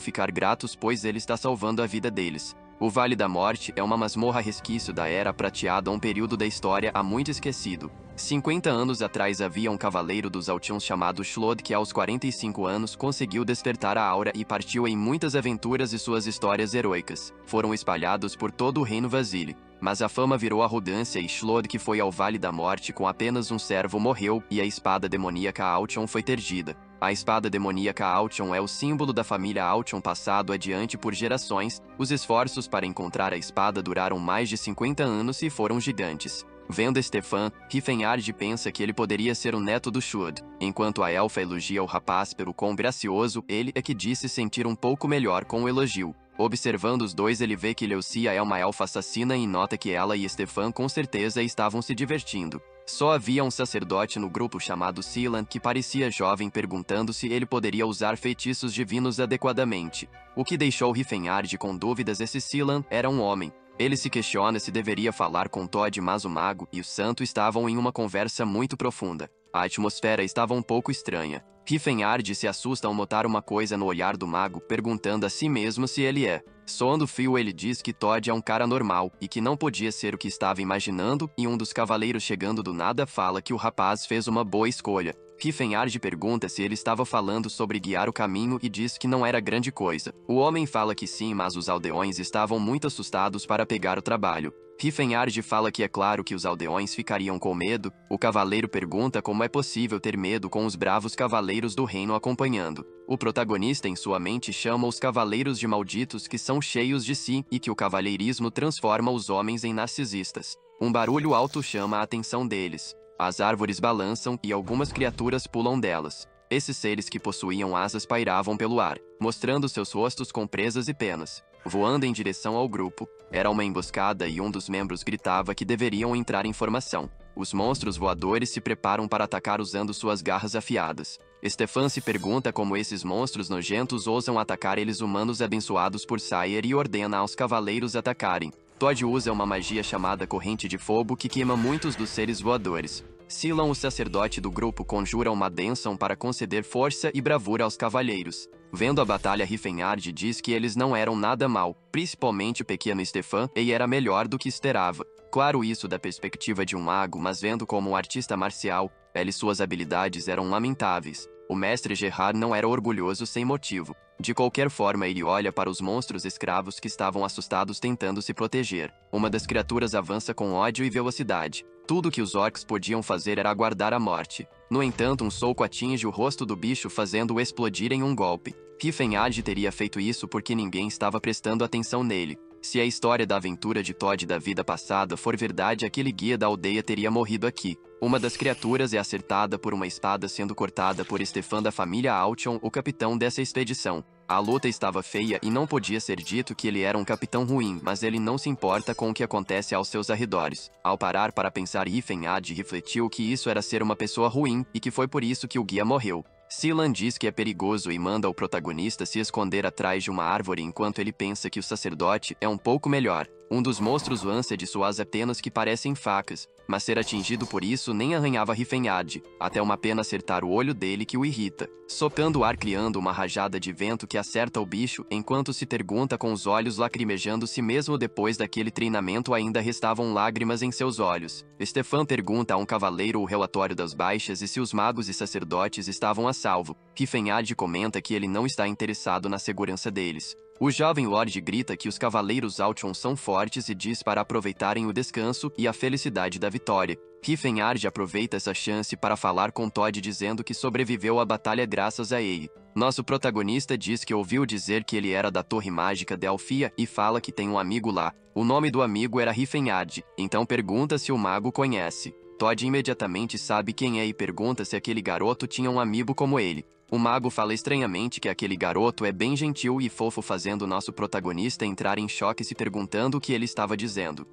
ficar gratos pois ele está salvando a vida deles. O Vale da Morte é uma masmorra resquício da Era Prateada, um período da história há muito esquecido. 50 anos atrás havia um cavaleiro dos Altiuns chamado Shlod que aos 45 anos conseguiu despertar a aura e partiu em muitas aventuras e suas histórias heróicas foram espalhados por todo o reino Vasili. Mas a fama virou arrogância e Shlod, que foi ao Vale da Morte com apenas um servo, morreu e a espada demoníaca Altion foi perdida. A espada demoníaca Altion é o símbolo da família Altion passado adiante por gerações. Os esforços para encontrar a espada duraram mais de 50 anos e foram gigantes. Vendo Stefan, Rifenhard pensa que ele poderia ser o neto do Shlod. Enquanto a elfa elogia o rapaz pelo quão gracioso, ele é que disse sentir um pouco melhor com o elogio. Observando os dois ele vê que Leucia é uma elfa assassina e nota que ela e Stefan com certeza estavam se divertindo. Só havia um sacerdote no grupo chamado Silan que parecia jovem, perguntando se ele poderia usar feitiços divinos adequadamente. O que deixou Rifenhard com dúvidas. Esse Silan era um homem. Ele se questiona se deveria falar com Todd, mas o mago e o santo estavam em uma conversa muito profunda. A atmosfera estava um pouco estranha. Rifenhard se assusta ao notar uma coisa no olhar do mago, perguntando a si mesmo se ele é. Soando fio, ele diz que Todd é um cara normal e que não podia ser o que estava imaginando, e um dos cavaleiros chegando do nada fala que o rapaz fez uma boa escolha. Rifenhard pergunta se ele estava falando sobre guiar o caminho e diz que não era grande coisa. O homem fala que sim, mas os aldeões estavam muito assustados para pegar o trabalho. Rifenhard fala que é claro que os aldeões ficariam com medo. O cavaleiro pergunta como é possível ter medo com os bravos cavaleiros do reino acompanhando. O protagonista em sua mente chama os cavaleiros de malditos, que são cheios de si, e que o cavalheirismo transforma os homens em narcisistas. Um barulho alto chama a atenção deles. As árvores balançam e algumas criaturas pulam delas. Esses seres que possuíam asas pairavam pelo ar, mostrando seus rostos com presas e penas. Voando em direção ao grupo, era uma emboscada e um dos membros gritava que deveriam entrar em formação. Os monstros voadores se preparam para atacar usando suas garras afiadas. Stefan se pergunta como esses monstros nojentos ousam atacar eles humanos abençoados por Sire e ordena aos cavaleiros atacarem. Todd usa uma magia chamada Corrente de Fogo que queima muitos dos seres voadores. Silan, o sacerdote do grupo, conjura uma bênção para conceder força e bravura aos cavalheiros. Vendo a batalha, Rifenhard diz que eles não eram nada mal, principalmente o pequeno Stefan, e era melhor do que esperava. Claro, isso da perspectiva de um mago, mas vendo como um artista marcial, ele e suas habilidades eram lamentáveis. O mestre Gerard não era orgulhoso sem motivo. De qualquer forma, ele olha para os monstros escravos que estavam assustados tentando se proteger. Uma das criaturas avança com ódio e velocidade. Tudo que os orcs podiam fazer era aguardar a morte. No entanto, um soco atinge o rosto do bicho, fazendo-o explodir em um golpe. Rifenhard teria feito isso porque ninguém estava prestando atenção nele. Se a história da aventura de Todd da vida passada for verdade, aquele guia da aldeia teria morrido aqui. Uma das criaturas é acertada por uma espada, sendo cortada por Stefan da família Altion, o capitão dessa expedição. A luta estava feia e não podia ser dito que ele era um capitão ruim, mas ele não se importa com o que acontece aos seus arredores. Ao parar para pensar, Rifenhard refletiu que isso era ser uma pessoa ruim e que foi por isso que o guia morreu. Silan diz que é perigoso e manda o protagonista se esconder atrás de uma árvore enquanto ele pensa que o sacerdote é um pouco melhor. Um dos monstros lança de suas penas que parecem facas, mas ser atingido por isso nem arranhava Rifenhard, até uma pena acertar o olho dele que o irrita, socando o ar criando uma rajada de vento que acerta o bicho enquanto se pergunta com os olhos lacrimejando se mesmo depois daquele treinamento ainda restavam lágrimas em seus olhos. Stefan pergunta a um cavaleiro o relatório das baixas e se os magos e sacerdotes estavam a salvo. Rifenhard comenta que ele não está interessado na segurança deles. O jovem Lorde grita que os cavaleiros Altion são fortes e diz para aproveitarem o descanso e a felicidade da vitória. Rifenhard aproveita essa chance para falar com Todd dizendo que sobreviveu à batalha graças a ele. Nosso protagonista diz que ouviu dizer que ele era da Torre Mágica Delfia e fala que tem um amigo lá. O nome do amigo era Rifenhard, então pergunta se o mago conhece. Todd imediatamente sabe quem é e pergunta se aquele garoto tinha um amigo como ele. O mago fala estranhamente que aquele garoto é bem gentil e fofo, fazendo nosso protagonista entrar em choque se perguntando o que ele estava dizendo.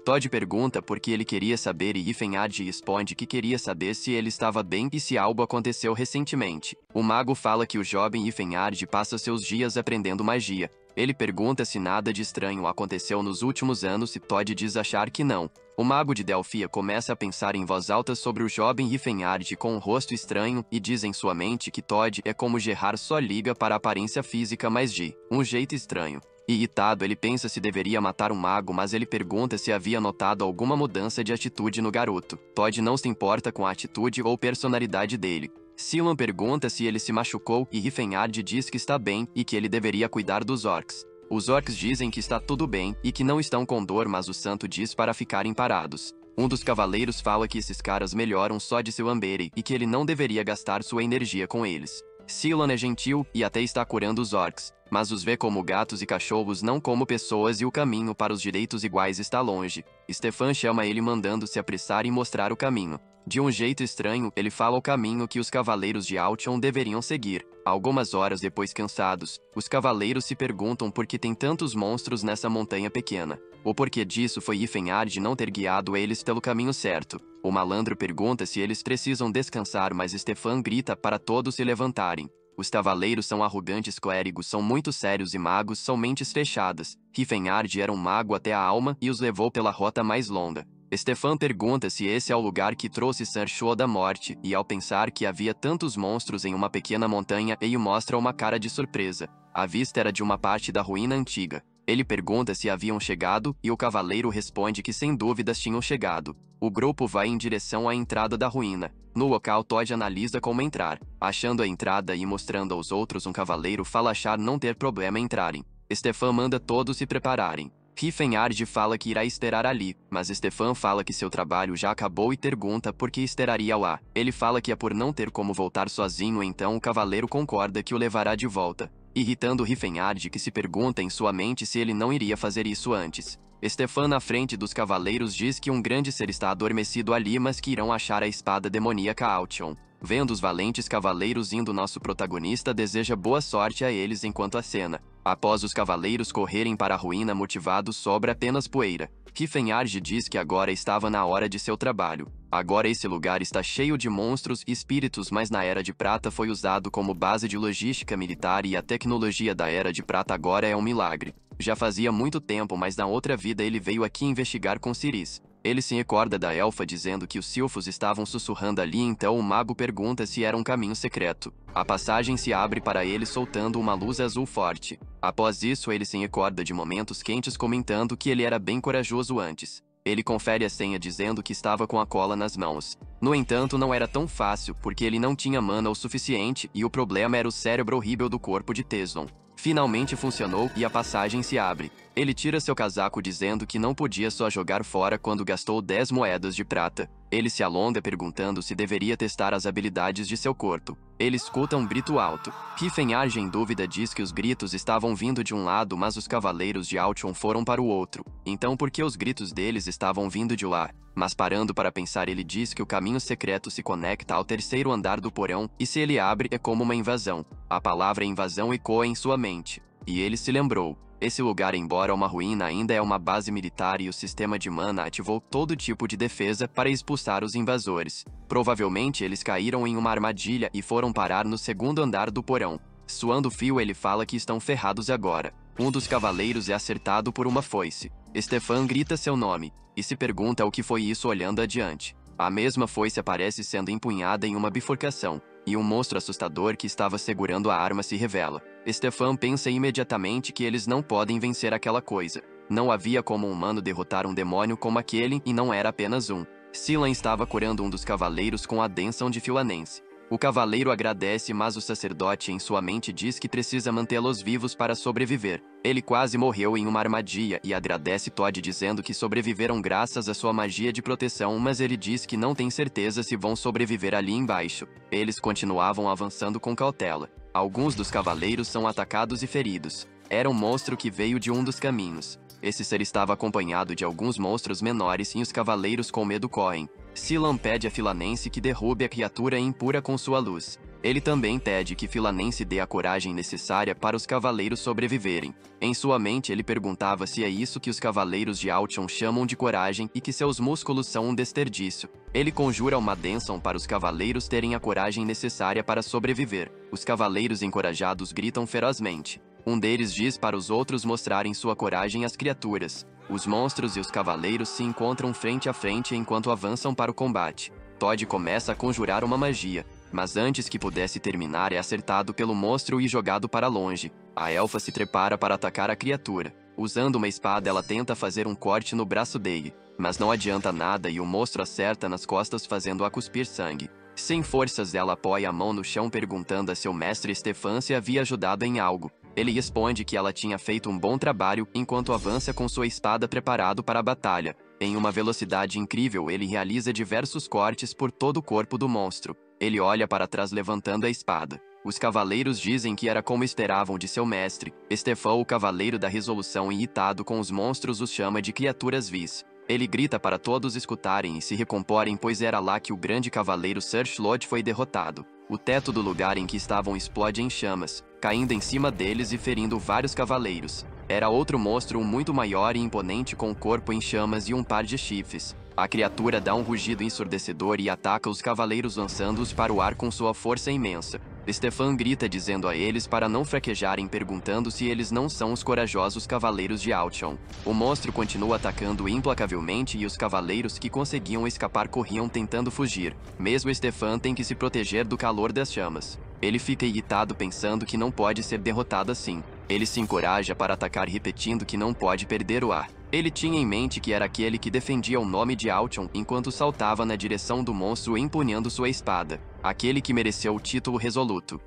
Todd pergunta por que ele queria saber e Rifenhard responde que queria saber se ele estava bem e se algo aconteceu recentemente. O mago fala que o jovem Rifenhard passa seus dias aprendendo magia. Ele pergunta se nada de estranho aconteceu nos últimos anos e Todd diz achar que não. O mago de Delfia começa a pensar em voz alta sobre o jovem Rifenhard com um rosto estranho e diz em sua mente que Todd é como Gerard, só liga para a aparência física, mas de um jeito estranho. Irritado, ele pensa se deveria matar um mago, mas ele pergunta se havia notado alguma mudança de atitude no garoto. Todd não se importa com a atitude ou personalidade dele. Silan pergunta se ele se machucou e Rifenhard diz que está bem e que ele deveria cuidar dos orcs. Os orcs dizem que está tudo bem e que não estão com dor, mas o santo diz para ficarem parados. Um dos cavaleiros fala que esses caras melhoram só de seu ambere e que ele não deveria gastar sua energia com eles. Silan é gentil e até está curando os orcs, mas os vê como gatos e cachorros, não como pessoas, e o caminho para os direitos iguais está longe. Stefan chama ele mandando se apressar e mostrar o caminho. De um jeito estranho, ele fala o caminho que os cavaleiros de Altion deveriam seguir. Algumas horas depois, cansados, os cavaleiros se perguntam por que tem tantos monstros nessa montanha pequena. O porquê disso foi Rifenhard não ter guiado eles pelo caminho certo. O malandro pergunta se eles precisam descansar, mas Stefan grita para todos se levantarem. Os cavaleiros são arrogantes, clérigos são muito sérios e magos são mentes fechadas. Rifenhard era um mago até a alma e os levou pela rota mais longa. Stefan pergunta se esse é o lugar que trouxe Sancho da morte, e ao pensar que havia tantos monstros em uma pequena montanha, ele mostra uma cara de surpresa. A vista era de uma parte da ruína antiga. Ele pergunta se haviam chegado, e o cavaleiro responde que sem dúvidas tinham chegado. O grupo vai em direção à entrada da ruína. No local, Todd analisa como entrar. Achando a entrada e mostrando aos outros, um cavaleiro fala achar não ter problema em entrarem. Stefan manda todos se prepararem. Rifenhard fala que irá esperar ali, mas Stefan fala que seu trabalho já acabou e pergunta por que esperaria lá. Ele fala que é por não ter como voltar sozinho, então o cavaleiro concorda que o levará de volta, irritando Rifenhard, que se pergunta em sua mente se ele não iria fazer isso antes. Stefan, na frente dos cavaleiros, diz que um grande ser está adormecido ali, mas que irão achar a espada demoníaca Altion. Vendo os valentes cavaleiros indo, nosso protagonista deseja boa sorte a eles enquanto acena. Após os cavaleiros correrem para a ruína motivados, sobra apenas poeira. Rifenhard diz que agora estava na hora de seu trabalho. Agora esse lugar está cheio de monstros e espíritos, mas na Era de Prata foi usado como base de logística militar e a tecnologia da Era de Prata agora é um milagre. Já fazia muito tempo, mas na outra vida ele veio aqui investigar com Ciris. Ele se recorda da elfa dizendo que os silfos estavam sussurrando ali, então o mago pergunta se era um caminho secreto. A passagem se abre para ele soltando uma luz azul forte. Após isso, ele se recorda de momentos quentes, comentando que ele era bem corajoso antes. Ele confere a senha dizendo que estava com a cola nas mãos. No entanto, não era tão fácil, porque ele não tinha mana o suficiente e o problema era o cérebro horrível do corpo de Teslon. Finalmente funcionou e a passagem se abre. Ele tira seu casaco dizendo que não podia só jogar fora quando gastou 10 moedas de prata. Ele se alonga perguntando se deveria testar as habilidades de seu corpo. Ele escuta um grito alto. Rifenhard, em dúvida, diz que os gritos estavam vindo de um lado, mas os cavaleiros de Altion foram para o outro. Então por que os gritos deles estavam vindo de lá? Mas parando para pensar, ele diz que o caminho secreto se conecta ao terceiro andar do porão, e se ele abre é como uma invasão. A palavra invasão ecoa em sua mente. E ele se lembrou. Esse lugar, embora uma ruína, ainda é uma base militar e o sistema de mana ativou todo tipo de defesa para expulsar os invasores. Provavelmente eles caíram em uma armadilha e foram parar no segundo andar do porão. Suando fio, ele fala que estão ferrados agora. Um dos cavaleiros é acertado por uma foice. Stefan grita seu nome, e se pergunta o que foi isso olhando adiante. A mesma foice aparece sendo empunhada em uma bifurcação, e um monstro assustador que estava segurando a arma se revela. Stefan pensa imediatamente que eles não podem vencer aquela coisa. Não havia como um humano derrotar um demônio como aquele, e não era apenas um. Silan estava curando um dos cavaleiros com a bênção de Filanense. O cavaleiro agradece, mas o sacerdote em sua mente diz que precisa mantê-los vivos para sobreviver. Ele quase morreu em uma armadilha e agradece Todd dizendo que sobreviveram graças à sua magia de proteção, mas ele diz que não tem certeza se vão sobreviver ali embaixo. Eles continuavam avançando com cautela. Alguns dos cavaleiros são atacados e feridos. Era um monstro que veio de um dos caminhos. Esse ser estava acompanhado de alguns monstros menores e os cavaleiros com medo correm. Silan pede a Filanense que derrube a criatura impura com sua luz. Ele também pede que Filanense dê a coragem necessária para os cavaleiros sobreviverem. Em sua mente ele perguntava se é isso que os cavaleiros de Altion chamam de coragem e que seus músculos são um desperdício. Ele conjura uma bênção para os cavaleiros terem a coragem necessária para sobreviver. Os cavaleiros encorajados gritam ferozmente. Um deles diz para os outros mostrarem sua coragem às criaturas. Os monstros e os cavaleiros se encontram frente a frente enquanto avançam para o combate. Todd começa a conjurar uma magia, mas antes que pudesse terminar é acertado pelo monstro e jogado para longe. A elfa se prepara para atacar a criatura. Usando uma espada ela tenta fazer um corte no braço dele, mas não adianta nada e o monstro acerta nas costas fazendo-a cuspir sangue. Sem forças ela apoia a mão no chão perguntando a seu mestre Stefan se havia ajudado em algo. Ele responde que ela tinha feito um bom trabalho enquanto avança com sua espada preparado para a batalha. Em uma velocidade incrível ele realiza diversos cortes por todo o corpo do monstro. Ele olha para trás levantando a espada. Os cavaleiros dizem que era como esperavam de seu mestre. Stefan, o cavaleiro da resolução irritado com os monstros, os chama de criaturas vis. Ele grita para todos escutarem e se recomporem, pois era lá que o grande cavaleiro Searchlord foi derrotado. O teto do lugar em que estavam explode em chamas, caindo em cima deles e ferindo vários cavaleiros. Era outro monstro muito maior e imponente com o corpo em chamas e um par de chifres. A criatura dá um rugido ensurdecedor e ataca os cavaleiros lançando-os para o ar com sua força imensa. Stefan grita dizendo a eles para não fraquejarem, perguntando se eles não são os corajosos cavaleiros de Altion. O monstro continua atacando implacavelmente e os cavaleiros que conseguiam escapar corriam tentando fugir. Mesmo Stefan tem que se proteger do calor das chamas. Ele fica irritado pensando que não pode ser derrotado assim. Ele se encoraja para atacar repetindo que não pode perder o ar. Ele tinha em mente que era aquele que defendia o nome de Altion enquanto saltava na direção do monstro empunhando sua espada. Aquele que mereceu o título resoluto.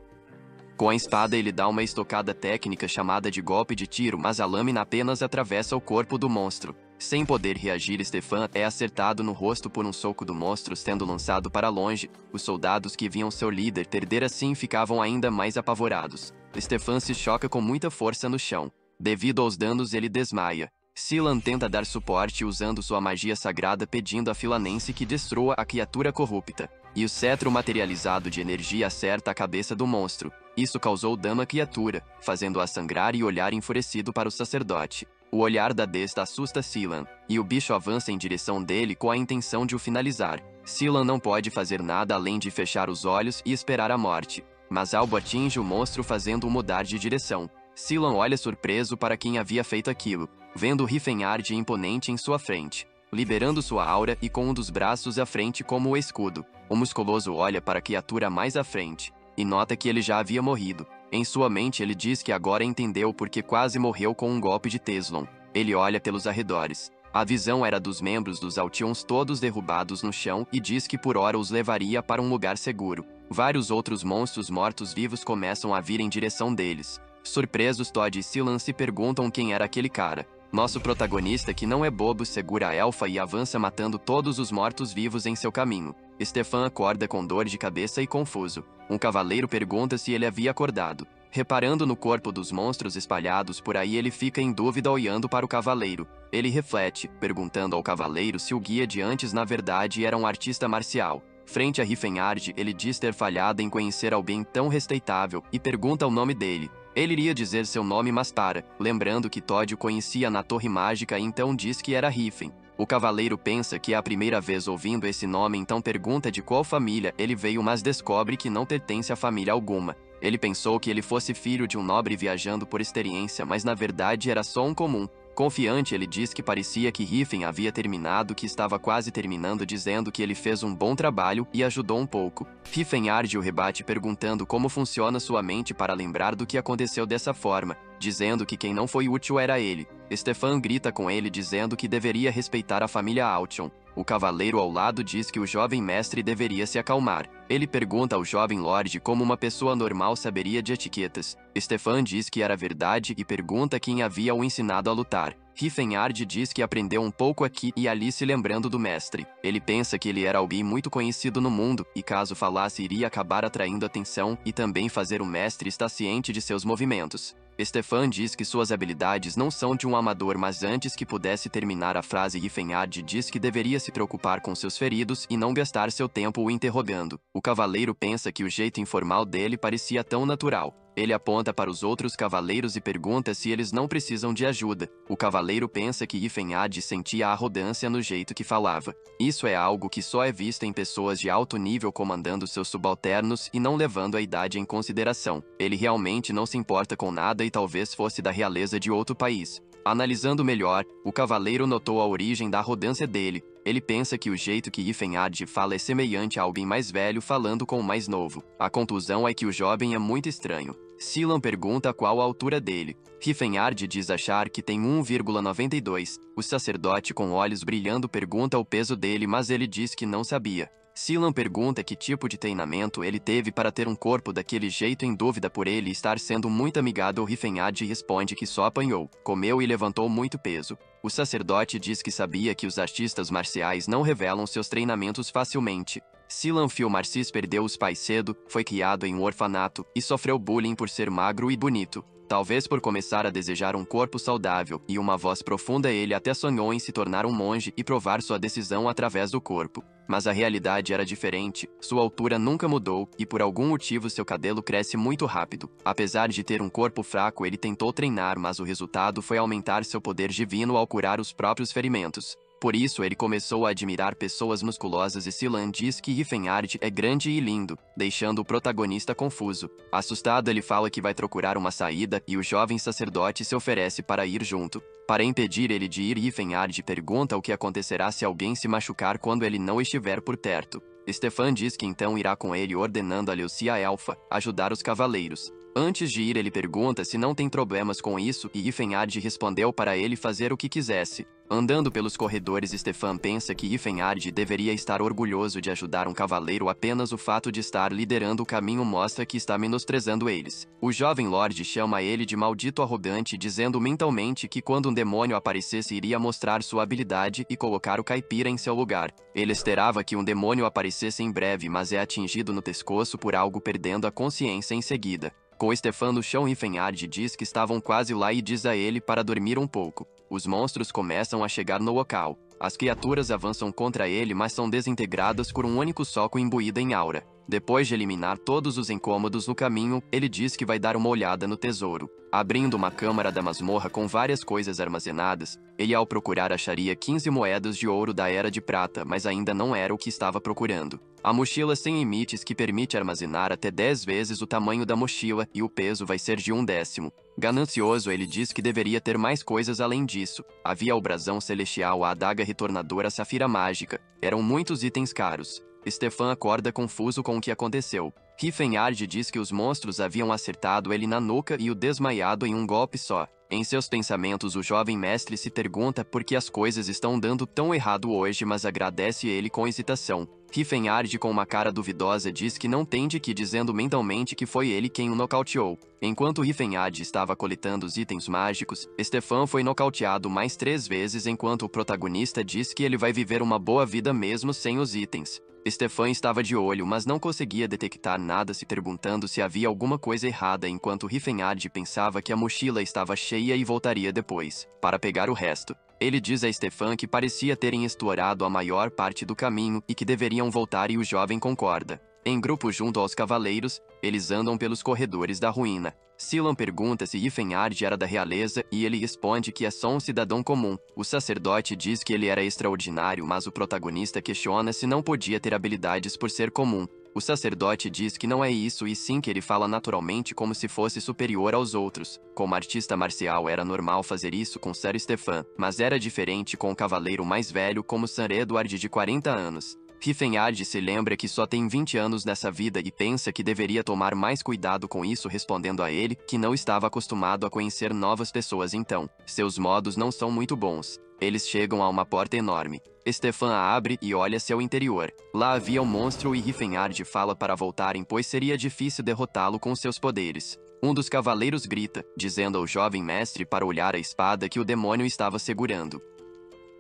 Com a espada ele dá uma estocada técnica chamada de golpe de tiro, mas a lâmina apenas atravessa o corpo do monstro. Sem poder reagir, Stefan é acertado no rosto por um soco do monstro sendo lançado para longe. Os soldados que viam seu líder perder assim ficavam ainda mais apavorados. Stefan se choca com muita força no chão. Devido aos danos ele desmaia. Silan tenta dar suporte usando sua magia sagrada pedindo a Filanense que destrua a criatura corrupta. E o cetro materializado de energia acerta a cabeça do monstro. Isso causou dano à criatura, fazendo-a sangrar e olhar enfurecido para o sacerdote. O olhar da besta assusta Silan, e o bicho avança em direção dele com a intenção de o finalizar. Silan não pode fazer nada além de fechar os olhos e esperar a morte. Mas algo atinge o monstro fazendo-o mudar de direção. Silan olha surpreso para quem havia feito aquilo, vendo Rifenhard imponente em sua frente, liberando sua aura e com um dos braços à frente como o escudo. O musculoso olha para a criatura mais à frente, e nota que ele já havia morrido. Em sua mente ele diz que agora entendeu porque quase morreu com um golpe de Teslon. Ele olha pelos arredores. A visão era dos membros dos Altions todos derrubados no chão e diz que por hora os levaria para um lugar seguro. Vários outros monstros mortos-vivos começam a vir em direção deles. Surpresos, Todd e Silan se perguntam quem era aquele cara. Nosso protagonista, que não é bobo, segura a elfa e avança matando todos os mortos-vivos em seu caminho. Stefan acorda com dor de cabeça e confuso. Um cavaleiro pergunta se ele havia acordado. Reparando no corpo dos monstros espalhados por aí, ele fica em dúvida olhando para o cavaleiro. Ele reflete, perguntando ao cavaleiro se o guia de antes na verdade era um artista marcial. Frente a Rifenhard, ele diz ter falhado em conhecer alguém tão respeitável e pergunta o nome dele. Ele iria dizer seu nome, mas para, lembrando que Todd o conhecia na Torre Mágica e então diz que era Rifen. O cavaleiro pensa que é a primeira vez ouvindo esse nome, então pergunta de qual família ele veio, mas descobre que não pertence a família alguma. Ele pensou que ele fosse filho de um nobre viajando por experiência, mas na verdade era só um comum. Confiante, ele diz que parecia que Riffen havia terminado, que estava quase terminando, dizendo que ele fez um bom trabalho e ajudou um pouco. Riffenhard o rebate perguntando como funciona sua mente para lembrar do que aconteceu dessa forma, dizendo que quem não foi útil era ele. Stefan grita com ele dizendo que deveria respeitar a família Altion. O cavaleiro ao lado diz que o jovem mestre deveria se acalmar. Ele pergunta ao jovem lorde como uma pessoa normal saberia de etiquetas. Stefan diz que era verdade e pergunta quem havia o ensinado a lutar. Riffenhard diz que aprendeu um pouco aqui e ali, se lembrando do mestre. Ele pensa que ele era alguém muito conhecido no mundo e, caso falasse, iria acabar atraindo atenção e também fazer o mestre estar ciente de seus movimentos. Stefan diz que suas habilidades não são de um amador, mas antes que pudesse terminar a frase, Riffenhard diz que deveria se preocupar com seus feridos e não gastar seu tempo o interrogando. O cavaleiro pensa que o jeito informal dele parecia tão natural. Ele aponta para os outros cavaleiros e pergunta se eles não precisam de ajuda. O cavaleiro pensa que Riffenhard sentia arrogância no jeito que falava. Isso é algo que só é visto em pessoas de alto nível comandando seus subalternos e não levando a idade em consideração. Ele realmente não se importa com nada e talvez fosse da realeza de outro país. Analisando melhor, o cavaleiro notou a origem da arrogância dele. Ele pensa que o jeito que Riffenhard fala é semelhante a alguém mais velho falando com o mais novo. A conclusão é que o jovem é muito estranho. Silan pergunta qual a altura dele. Riffenhard diz achar que tem 1,92. O sacerdote com olhos brilhando pergunta o peso dele, mas ele diz que não sabia. Silan pergunta que tipo de treinamento ele teve para ter um corpo daquele jeito, em dúvida por ele estar sendo muito amigável. Riffenhard responde que só apanhou, comeu e levantou muito peso. O sacerdote diz que sabia que os artistas marciais não revelam seus treinamentos facilmente. Silan Filmarcis perdeu os pais cedo, foi criado em um orfanato e sofreu bullying por ser magro e bonito. Talvez por começar a desejar um corpo saudável e uma voz profunda, ele até sonhou em se tornar um monge e provar sua decisão através do corpo. Mas a realidade era diferente. Sua altura nunca mudou e por algum motivo seu cabelo cresce muito rápido. Apesar de ter um corpo fraco, ele tentou treinar, mas o resultado foi aumentar seu poder divino ao curar os próprios ferimentos. Por isso, ele começou a admirar pessoas musculosas e Silan diz que Riffenhard é grande e lindo, deixando o protagonista confuso. Assustado, ele fala que vai procurar uma saída e o jovem sacerdote se oferece para ir junto. Para impedir ele de ir, Riffenhard pergunta o que acontecerá se alguém se machucar quando ele não estiver por perto. Stefan diz que então irá com ele, ordenando a Leucia Elfa ajudar os cavaleiros. Antes de ir, ele pergunta se não tem problemas com isso e Riffenhard respondeu para ele fazer o que quisesse. Andando pelos corredores, Stefan pensa que Riffenhard deveria estar orgulhoso de ajudar um cavaleiro. Apenas o fato de estar liderando o caminho mostra que está menosprezando eles. O jovem lorde chama ele de maldito arrogante, dizendo mentalmente que quando um demônio aparecesse iria mostrar sua habilidade e colocar o caipira em seu lugar. Ele esperava que um demônio aparecesse em breve, mas é atingido no pescoço por algo, perdendo a consciência em seguida. Com Stefan no chão, Riffenhard diz que estavam quase lá e diz a ele para dormir um pouco. Os monstros começam a chegar no local. As criaturas avançam contra ele, mas são desintegradas por um único soco imbuído em aura. Depois de eliminar todos os incômodos no caminho, ele diz que vai dar uma olhada no tesouro. Abrindo uma câmara da masmorra com várias coisas armazenadas, ele ao procurar acharia 15 moedas de ouro da Era de Prata, mas ainda não era o que estava procurando. A mochila sem limites que permite armazenar até 10 vezes o tamanho da mochila e o peso vai ser de 1/10. Ganancioso, ele diz que deveria ter mais coisas além disso. Havia o brasão celestial, a adaga retornadora, a safira mágica. Eram muitos itens caros. Stefan acorda confuso com o que aconteceu. Riffenhard diz que os monstros haviam acertado ele na nuca e o desmaiado em um golpe só. Em seus pensamentos, o jovem mestre se pergunta por que as coisas estão dando tão errado hoje, mas agradece ele com hesitação. Riffenhard, com uma cara duvidosa, diz que não entende que, dizendo mentalmente que foi ele quem o nocauteou. Enquanto Riffenhard estava coletando os itens mágicos, Stefan foi nocauteado mais 3 vezes, enquanto o protagonista diz que ele vai viver uma boa vida mesmo sem os itens. Stefan estava de olho, mas não conseguia detectar nada, se perguntando se havia alguma coisa errada, enquanto Riffenhard pensava que a mochila estava cheia e voltaria depois, para pegar o resto. Ele diz a Stefan que parecia terem explorado a maior parte do caminho e que deveriam voltar, e o jovem concorda. Em grupo junto aos cavaleiros, eles andam pelos corredores da ruína. Silan pergunta se Riffenhard era da realeza e ele responde que é só um cidadão comum. O sacerdote diz que ele era extraordinário, mas o protagonista questiona se não podia ter habilidades por ser comum. O sacerdote diz que não é isso e sim que ele fala naturalmente como se fosse superior aos outros. Como artista marcial era normal fazer isso com Sir Stefan, mas era diferente com o cavaleiro mais velho como Sir Edward de 40 anos. Riffenhard se lembra que só tem 20 anos nessa vida e pensa que deveria tomar mais cuidado com isso, respondendo a ele que não estava acostumado a conhecer novas pessoas então. Seus modos não são muito bons. Eles chegam a uma porta enorme. Stefan a abre e olha seu interior. Lá havia um monstro e Riffenhard fala para voltarem pois seria difícil derrotá-lo com seus poderes. Um dos cavaleiros grita, dizendo ao jovem mestre para olhar a espada que o demônio estava segurando.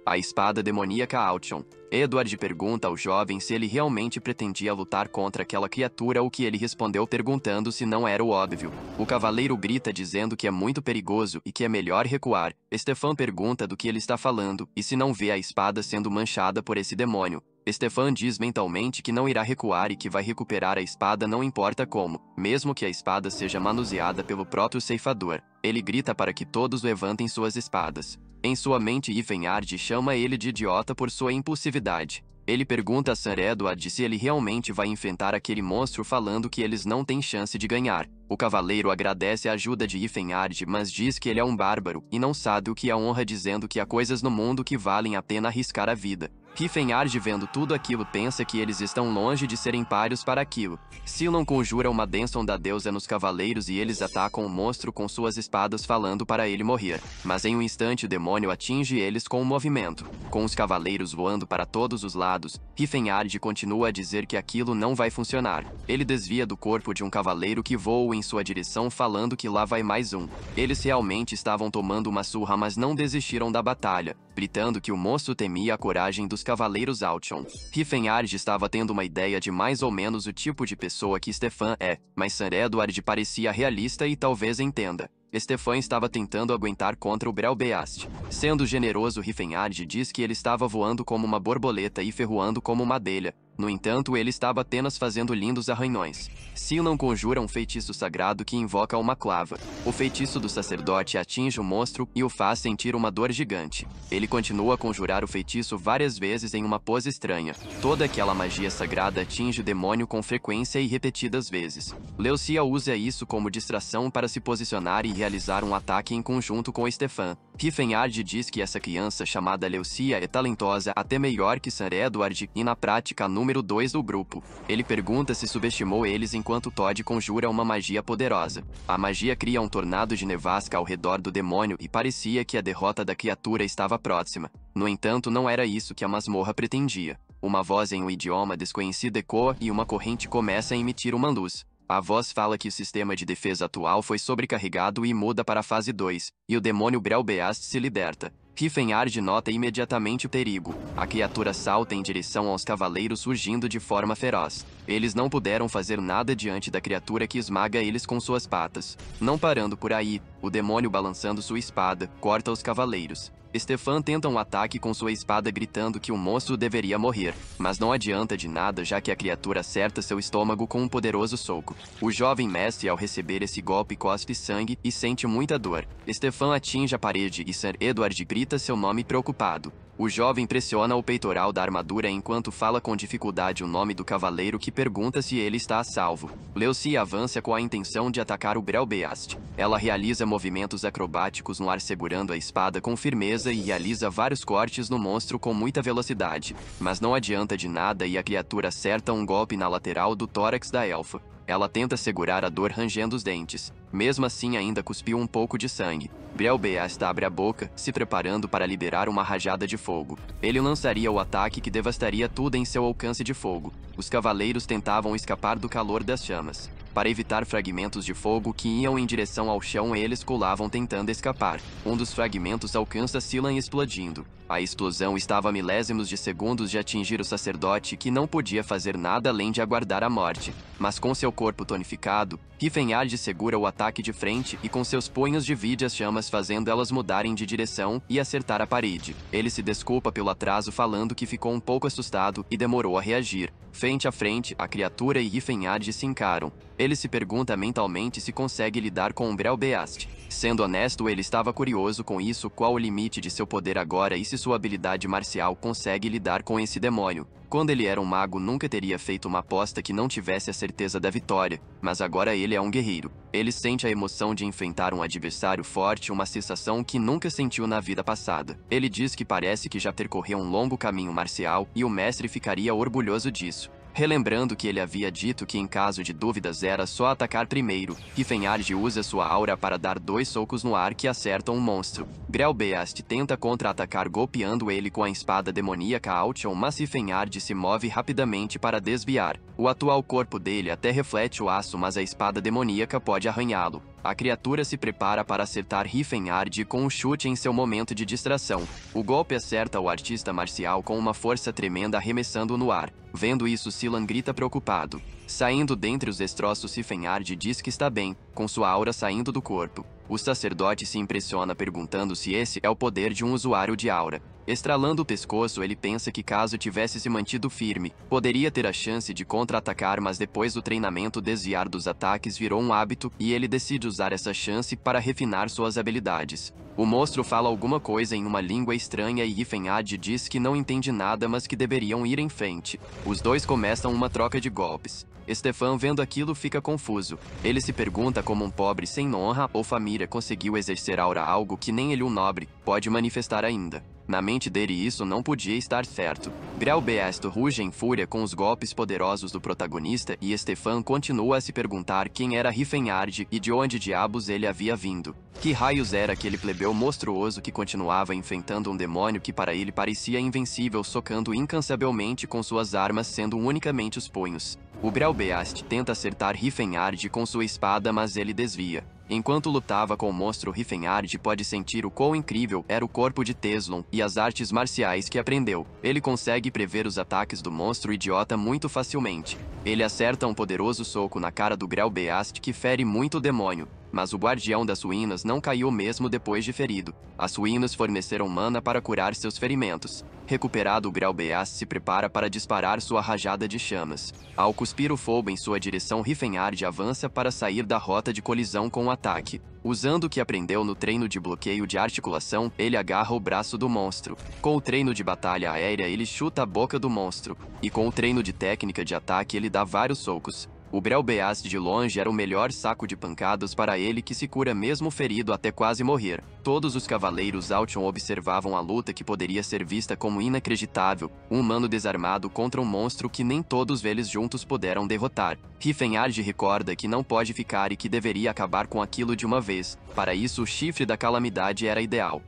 A espada demoníaca Altion. Edward pergunta ao jovem se ele realmente pretendia lutar contra aquela criatura, o que ele respondeu perguntando se não era o óbvio. O cavaleiro grita dizendo que é muito perigoso e que é melhor recuar. Stefan pergunta do que ele está falando e se não vê a espada sendo manchada por esse demônio. Stefan diz mentalmente que não irá recuar e que vai recuperar a espada não importa como, mesmo que a espada seja manuseada pelo próprio ceifador. Ele grita para que todos levantem suas espadas. Em sua mente, Riffenhard chama ele de idiota por sua impulsividade. Ele pergunta a Sir Edward se ele realmente vai enfrentar aquele monstro, falando que eles não têm chance de ganhar. O cavaleiro agradece a ajuda de Riffenhard, mas diz que ele é um bárbaro e não sabe o que é honra, dizendo que há coisas no mundo que valem a pena arriscar a vida. Riffenhard, vendo tudo aquilo, pensa que eles estão longe de serem pários para aquilo. Cylon conjura uma bênção da deusa nos cavaleiros e eles atacam o monstro com suas espadas, falando para ele morrer. Mas em um instante o demônio atinge eles com um movimento. Com os cavaleiros voando para todos os lados, Riffenhard continua a dizer que aquilo não vai funcionar. Ele desvia do corpo de um cavaleiro que voa em sua direção, falando que lá vai mais um. Eles realmente estavam tomando uma surra, mas não desistiram da batalha, gritando que o monstro temia a coragem dos cavaleiros Altion. Riffenhard estava tendo uma ideia de mais ou menos o tipo de pessoa que Stefan é, mas Sir Edward parecia realista e talvez entenda. Stefan estava tentando aguentar contra o Brelbeast. Sendo generoso, Riffenhard diz que ele estava voando como uma borboleta e ferroando como uma abelha. No entanto, ele estava apenas fazendo lindos arranhões. Cylon conjura um feitiço sagrado que invoca uma clava. O feitiço do sacerdote atinge o monstro e o faz sentir uma dor gigante. Ele continua a conjurar o feitiço várias vezes em uma pose estranha. Toda aquela magia sagrada atinge o demônio com frequência e repetidas vezes. Leucia usa isso como distração para se posicionar e realizar um ataque em conjunto com Stefan. Riffenhard diz que essa criança chamada Leucia é talentosa, até melhor que Sir Edward, e na prática a número 2 do grupo. Ele pergunta se subestimou eles enquanto Todd conjura uma magia poderosa. A magia cria um tornado de nevasca ao redor do demônio e parecia que a derrota da criatura estava próxima. No entanto, não era isso que a masmorra pretendia. Uma voz em um idioma desconhecido ecoa e uma corrente começa a emitir uma luz. A voz fala que o sistema de defesa atual foi sobrecarregado e muda para a fase 2, e o demônio Brelbeast se liberta. Riffenhard nota imediatamente o perigo. A criatura salta em direção aos cavaleiros, surgindo de forma feroz. Eles não puderam fazer nada diante da criatura que esmaga eles com suas patas. Não parando por aí, o demônio, balançando sua espada, corta os cavaleiros. Stefan tenta um ataque com sua espada, gritando que o monstro deveria morrer, mas não adianta de nada, já que a criatura acerta seu estômago com um poderoso soco. O jovem mestre, ao receber esse golpe, cospe sangue e sente muita dor. Stefan atinge a parede e Sir Edward grita seu nome preocupado. O jovem pressiona o peitoral da armadura enquanto fala com dificuldade o nome do cavaleiro, que pergunta se ele está a salvo. Leucia avança com a intenção de atacar o Brelbeast. Ela realiza movimentos acrobáticos no ar segurando a espada com firmeza e realiza vários cortes no monstro com muita velocidade. Mas não adianta de nada e a criatura acerta um golpe na lateral do tórax da elfa. Ela tenta segurar a dor rangendo os dentes. Mesmo assim, ainda cuspiu um pouco de sangue. Brelbeast abre a boca, se preparando para liberar uma rajada de fogo. Ele lançaria o ataque que devastaria tudo em seu alcance de fogo. Os cavaleiros tentavam escapar do calor das chamas. Para evitar fragmentos de fogo que iam em direção ao chão, eles pulavam tentando escapar. Um dos fragmentos alcança Cylon, explodindo. A explosão estava a milésimos de segundos de atingir o sacerdote, que não podia fazer nada além de aguardar a morte. Mas com seu corpo tonificado, Riffenhard segura o ataque de frente e com seus punhos divide as chamas, fazendo elas mudarem de direção e acertar a parede. Ele se desculpa pelo atraso, falando que ficou um pouco assustado e demorou a reagir. Frente a frente, a criatura e Riffenhard se encaram. Ele se pergunta mentalmente se consegue lidar com Umbrel Beast. Sendo honesto, ele estava curioso com isso, qual o limite de seu poder agora e se sua habilidade marcial consegue lidar com esse demônio. Quando ele era um mago, nunca teria feito uma aposta que não tivesse a certeza da vitória, mas agora ele é um guerreiro. Ele sente a emoção de enfrentar um adversário forte, uma sensação que nunca sentiu na vida passada. Ele diz que parece que já percorreu um longo caminho marcial e o mestre ficaria orgulhoso disso. Relembrando que ele havia dito que em caso de dúvidas era só atacar primeiro, Rifenhard usa sua aura para dar 2 socos no ar que acertam um monstro. Umbrel Beast tenta contra-atacar golpeando ele com a espada demoníaca Altion, mas Rifenhard se move rapidamente para desviar. O atual corpo dele até reflete o aço, mas a espada demoníaca pode arranhá-lo. A criatura se prepara para acertar Rifenhard com um chute em seu momento de distração. O golpe acerta o artista marcial com uma força tremenda, arremessando-o no ar. Vendo isso, Silan grita preocupado. Saindo dentre os destroços, Rifenhard diz que está bem, com sua aura saindo do corpo. O sacerdote se impressiona perguntando se esse é o poder de um usuário de aura. Estralando o pescoço, ele pensa que caso tivesse se mantido firme, poderia ter a chance de contra-atacar, mas depois do treinamento desviar dos ataques virou um hábito e ele decide usar essa chance para refinar suas habilidades. O monstro fala alguma coisa em uma língua estranha e Rifenhard diz que não entende nada, mas que deveriam ir em frente. Os dois começam uma troca de golpes. Stefan, vendo aquilo, fica confuso. Ele se pergunta como um pobre sem honra ou família conseguiu exercer aura, algo que nem ele, um nobre, pode manifestar ainda. Na mente dele, isso não podia estar certo. Umbrel Beast ruge em fúria com os golpes poderosos do protagonista e Stefan continua a se perguntar quem era Rifenhard e de onde diabos ele havia vindo. Que raios era aquele plebeu monstruoso que continuava enfrentando um demônio que para ele parecia invencível, socando incansavelmente com suas armas, sendo unicamente os punhos. Umbrel Beast tenta acertar Rifenhard com sua espada, mas ele desvia. Enquanto lutava com o monstro, Rifenhard pode sentir o quão incrível era o corpo de Teslon e as artes marciais que aprendeu. Ele consegue prever os ataques do monstro idiota muito facilmente. Ele acerta um poderoso soco na cara do Umbrel Beast que fere muito o demônio. Mas o guardião das ruínas não caiu mesmo depois de ferido. As ruínas forneceram mana para curar seus ferimentos. Recuperado, o Umbrel Beast se prepara para disparar sua rajada de chamas. Ao cuspir o fogo em sua direção, Rifenhard avança para sair da rota de colisão com o ataque. Usando o que aprendeu no treino de bloqueio de articulação, ele agarra o braço do monstro. Com o treino de batalha aérea, ele chuta a boca do monstro. E com o treino de técnica de ataque, ele dá vários socos. O Umbrel Beast de longe era o melhor saco de pancadas para ele, que se cura mesmo ferido até quase morrer. Todos os cavaleiros Altion observavam a luta, que poderia ser vista como inacreditável, um humano desarmado contra um monstro que nem todos eles juntos puderam derrotar. Rifenhard recorda que não pode ficar e que deveria acabar com aquilo de uma vez. Para isso, o chifre da calamidade era ideal.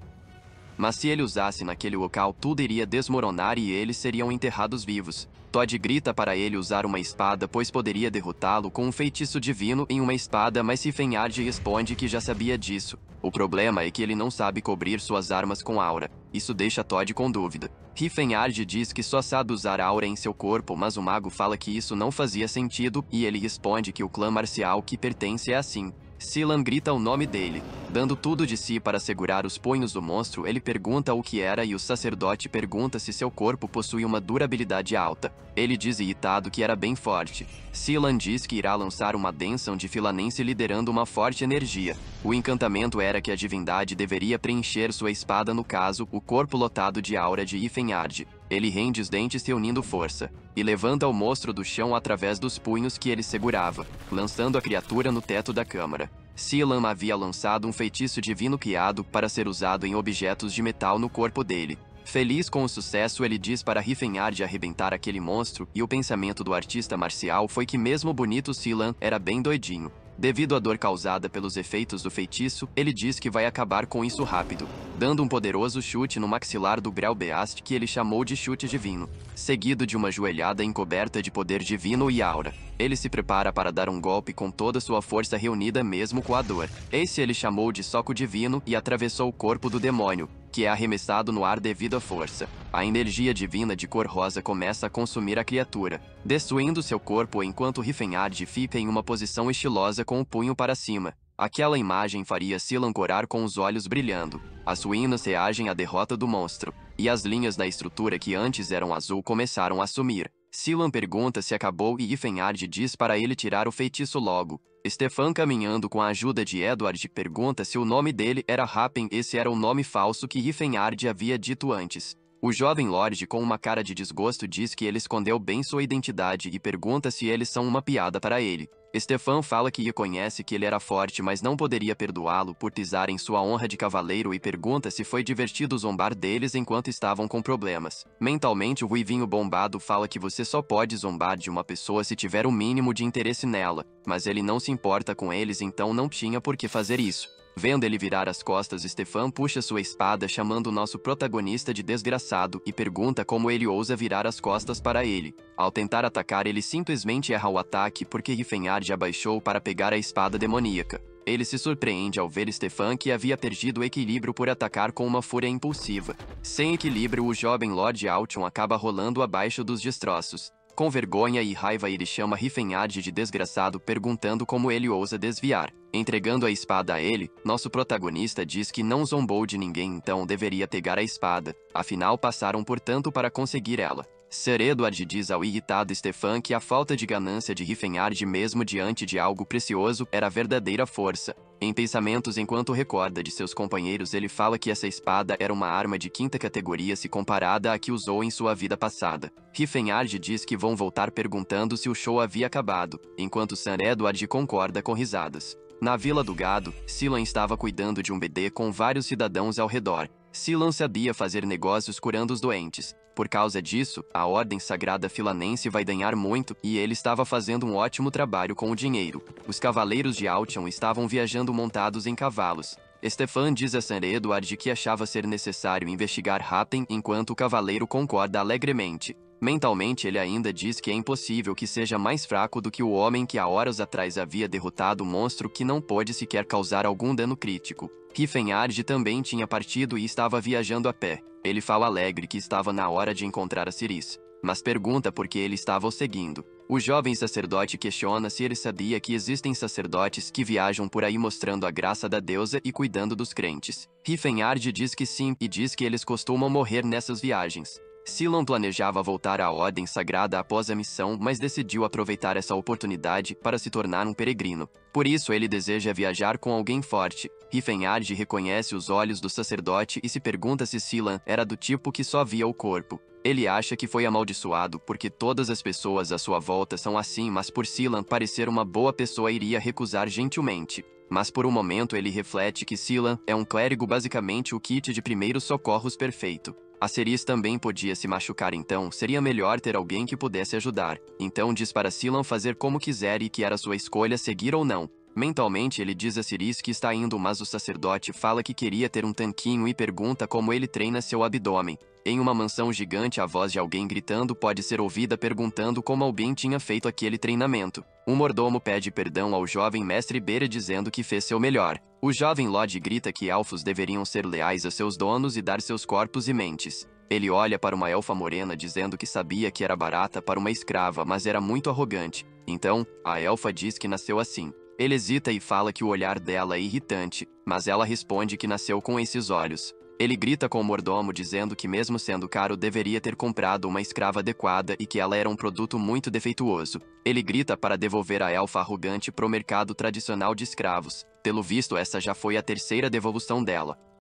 Mas se ele usasse naquele local, tudo iria desmoronar e eles seriam enterrados vivos. Todd grita para ele usar uma espada, pois poderia derrotá-lo com um feitiço divino em uma espada, mas Rifenhard responde que já sabia disso. O problema é que ele não sabe cobrir suas armas com aura. Isso deixa Todd com dúvida. Rifenhard diz que só sabe usar aura em seu corpo, mas o mago fala que isso não fazia sentido, e ele responde que o clã marcial que pertence é assim. Silan grita o nome dele. Dando tudo de si para segurar os punhos do monstro, ele pergunta o que era e o sacerdote pergunta se seu corpo possui uma durabilidade alta. Ele diz irritado que era bem forte. Silan diz que irá lançar uma bênção de Filanense liderando uma forte energia. O encantamento era que a divindade deveria preencher sua espada, no caso, o corpo lotado de aura de Rifenhard. Ele rende os dentes reunindo força, e levanta o monstro do chão através dos punhos que ele segurava, lançando a criatura no teto da câmara. Silan havia lançado um feitiço divino criado para ser usado em objetos de metal no corpo dele. Feliz com o sucesso, ele diz para Rifenhard arrebentar aquele monstro, e o pensamento do artista marcial foi que mesmo bonito, Silan era bem doidinho. Devido à dor causada pelos efeitos do feitiço, ele diz que vai acabar com isso rápido, dando um poderoso chute no maxilar do Umbrel Beast que ele chamou de chute divino, seguido de uma joelhada encoberta de poder divino e aura. Ele se prepara para dar um golpe com toda sua força reunida mesmo com a dor. Esse ele chamou de soco divino e atravessou o corpo do demônio, que é arremessado no ar devido à força. A energia divina de cor rosa começa a consumir a criatura, destruindo seu corpo enquanto Rifenhard fica em uma posição estilosa com o punho para cima. Aquela imagem faria Silan corar com os olhos brilhando. As ruínas reagem à derrota do monstro, e as linhas da estrutura que antes eram azul começaram a sumir. Silan pergunta se acabou e Ifenhard diz para ele tirar o feitiço logo. Stefan, caminhando com a ajuda de Edward, pergunta se o nome dele era Rappen. Esse era o nome falso que Ifenhard havia dito antes. O jovem Lorde, com uma cara de desgosto, diz que ele escondeu bem sua identidade e pergunta se eles são uma piada para ele. Stefan fala que reconhece que ele era forte, mas não poderia perdoá-lo por pisar em sua honra de cavaleiro e pergunta se foi divertido zombar deles enquanto estavam com problemas. Mentalmente, o ruivinho bombado fala que você só pode zombar de uma pessoa se tiver o mínimo de interesse nela, mas ele não se importa com eles, então não tinha por que fazer isso. Vendo ele virar as costas, Stefan puxa sua espada, chamando o nosso protagonista de desgraçado, e pergunta como ele ousa virar as costas para ele. Ao tentar atacar, ele simplesmente erra o ataque porque Ifenhard abaixou para pegar a espada demoníaca. Ele se surpreende ao ver Stefan, que havia perdido o equilíbrio por atacar com uma fúria impulsiva. Sem equilíbrio, o jovem Lord Altion acaba rolando abaixo dos destroços. Com vergonha e raiva, ele chama Ifenhard de desgraçado, perguntando como ele ousa desviar. Entregando a espada a ele, nosso protagonista diz que não zombou de ninguém, então deveria pegar a espada. Afinal, passaram por tanto para conseguir ela. Sir Edward diz ao irritado Stefan que a falta de ganância de Ifenhard, mesmo diante de algo precioso, era a verdadeira força. Em pensamentos, enquanto recorda de seus companheiros, ele fala que essa espada era uma arma de quinta categoria se comparada à que usou em sua vida passada. Ifenhard diz que vão voltar perguntando se o show havia acabado, enquanto Sir Edward concorda com risadas. Na Vila do Gado, Silan estava cuidando de um bebê com vários cidadãos ao redor. Silan sabia fazer negócios curando os doentes. Por causa disso, a Ordem Sagrada Filanense vai ganhar muito, e ele estava fazendo um ótimo trabalho com o dinheiro. Os cavaleiros de Altion estavam viajando montados em cavalos. Stefan diz a Sir Edward que achava ser necessário investigar Rappen, enquanto o cavaleiro concorda alegremente. Mentalmente, ele ainda diz que é impossível que seja mais fraco do que o homem que há horas atrás havia derrotado o monstro que não pôde sequer causar algum dano crítico. Ifenhard também tinha partido e estava viajando a pé. Ele fala alegre que estava na hora de encontrar a Cirice, mas pergunta por que ele estava o seguindo. O jovem sacerdote questiona se ele sabia que existem sacerdotes que viajam por aí mostrando a graça da deusa e cuidando dos crentes. Ifenhard diz que sim, e diz que eles costumam morrer nessas viagens. Silan planejava voltar à Ordem Sagrada após a missão, mas decidiu aproveitar essa oportunidade para se tornar um peregrino. Por isso, ele deseja viajar com alguém forte. Ifenhard reconhece os olhos do sacerdote e se pergunta se Silan era do tipo que só via o corpo. Ele acha que foi amaldiçoado porque todas as pessoas à sua volta são assim, mas por Silan parecer uma boa pessoa, iria recusar gentilmente. Mas por um momento ele reflete que Silan é um clérigo, basicamente o kit de primeiros socorros perfeito. A Cirice também podia se machucar, então seria melhor ter alguém que pudesse ajudar. Então diz para Silan fazer como quiser e que era sua escolha seguir ou não. Mentalmente ele diz a Cirice que está indo, mas o sacerdote fala que queria ter um tanquinho e pergunta como ele treina seu abdômen. Em uma mansão gigante, a voz de alguém gritando pode ser ouvida perguntando como alguém tinha feito aquele treinamento. Um mordomo pede perdão ao jovem mestre Bera dizendo que fez seu melhor. O jovem Lorde grita que elfos deveriam ser leais a seus donos e dar seus corpos e mentes. Ele olha para uma elfa morena dizendo que sabia que era barata para uma escrava, mas era muito arrogante. Então, a elfa diz que nasceu assim. Ele hesita e fala que o olhar dela é irritante, mas ela responde que nasceu com esses olhos. Ele grita com o mordomo dizendo que mesmo sendo caro deveria ter comprado uma escrava adequada e que ela era um produto muito defeituoso. Ele grita para devolver a elfa arrogante pro mercado tradicional de escravos. Pelo visto, essa já foi a terceira devolução dela.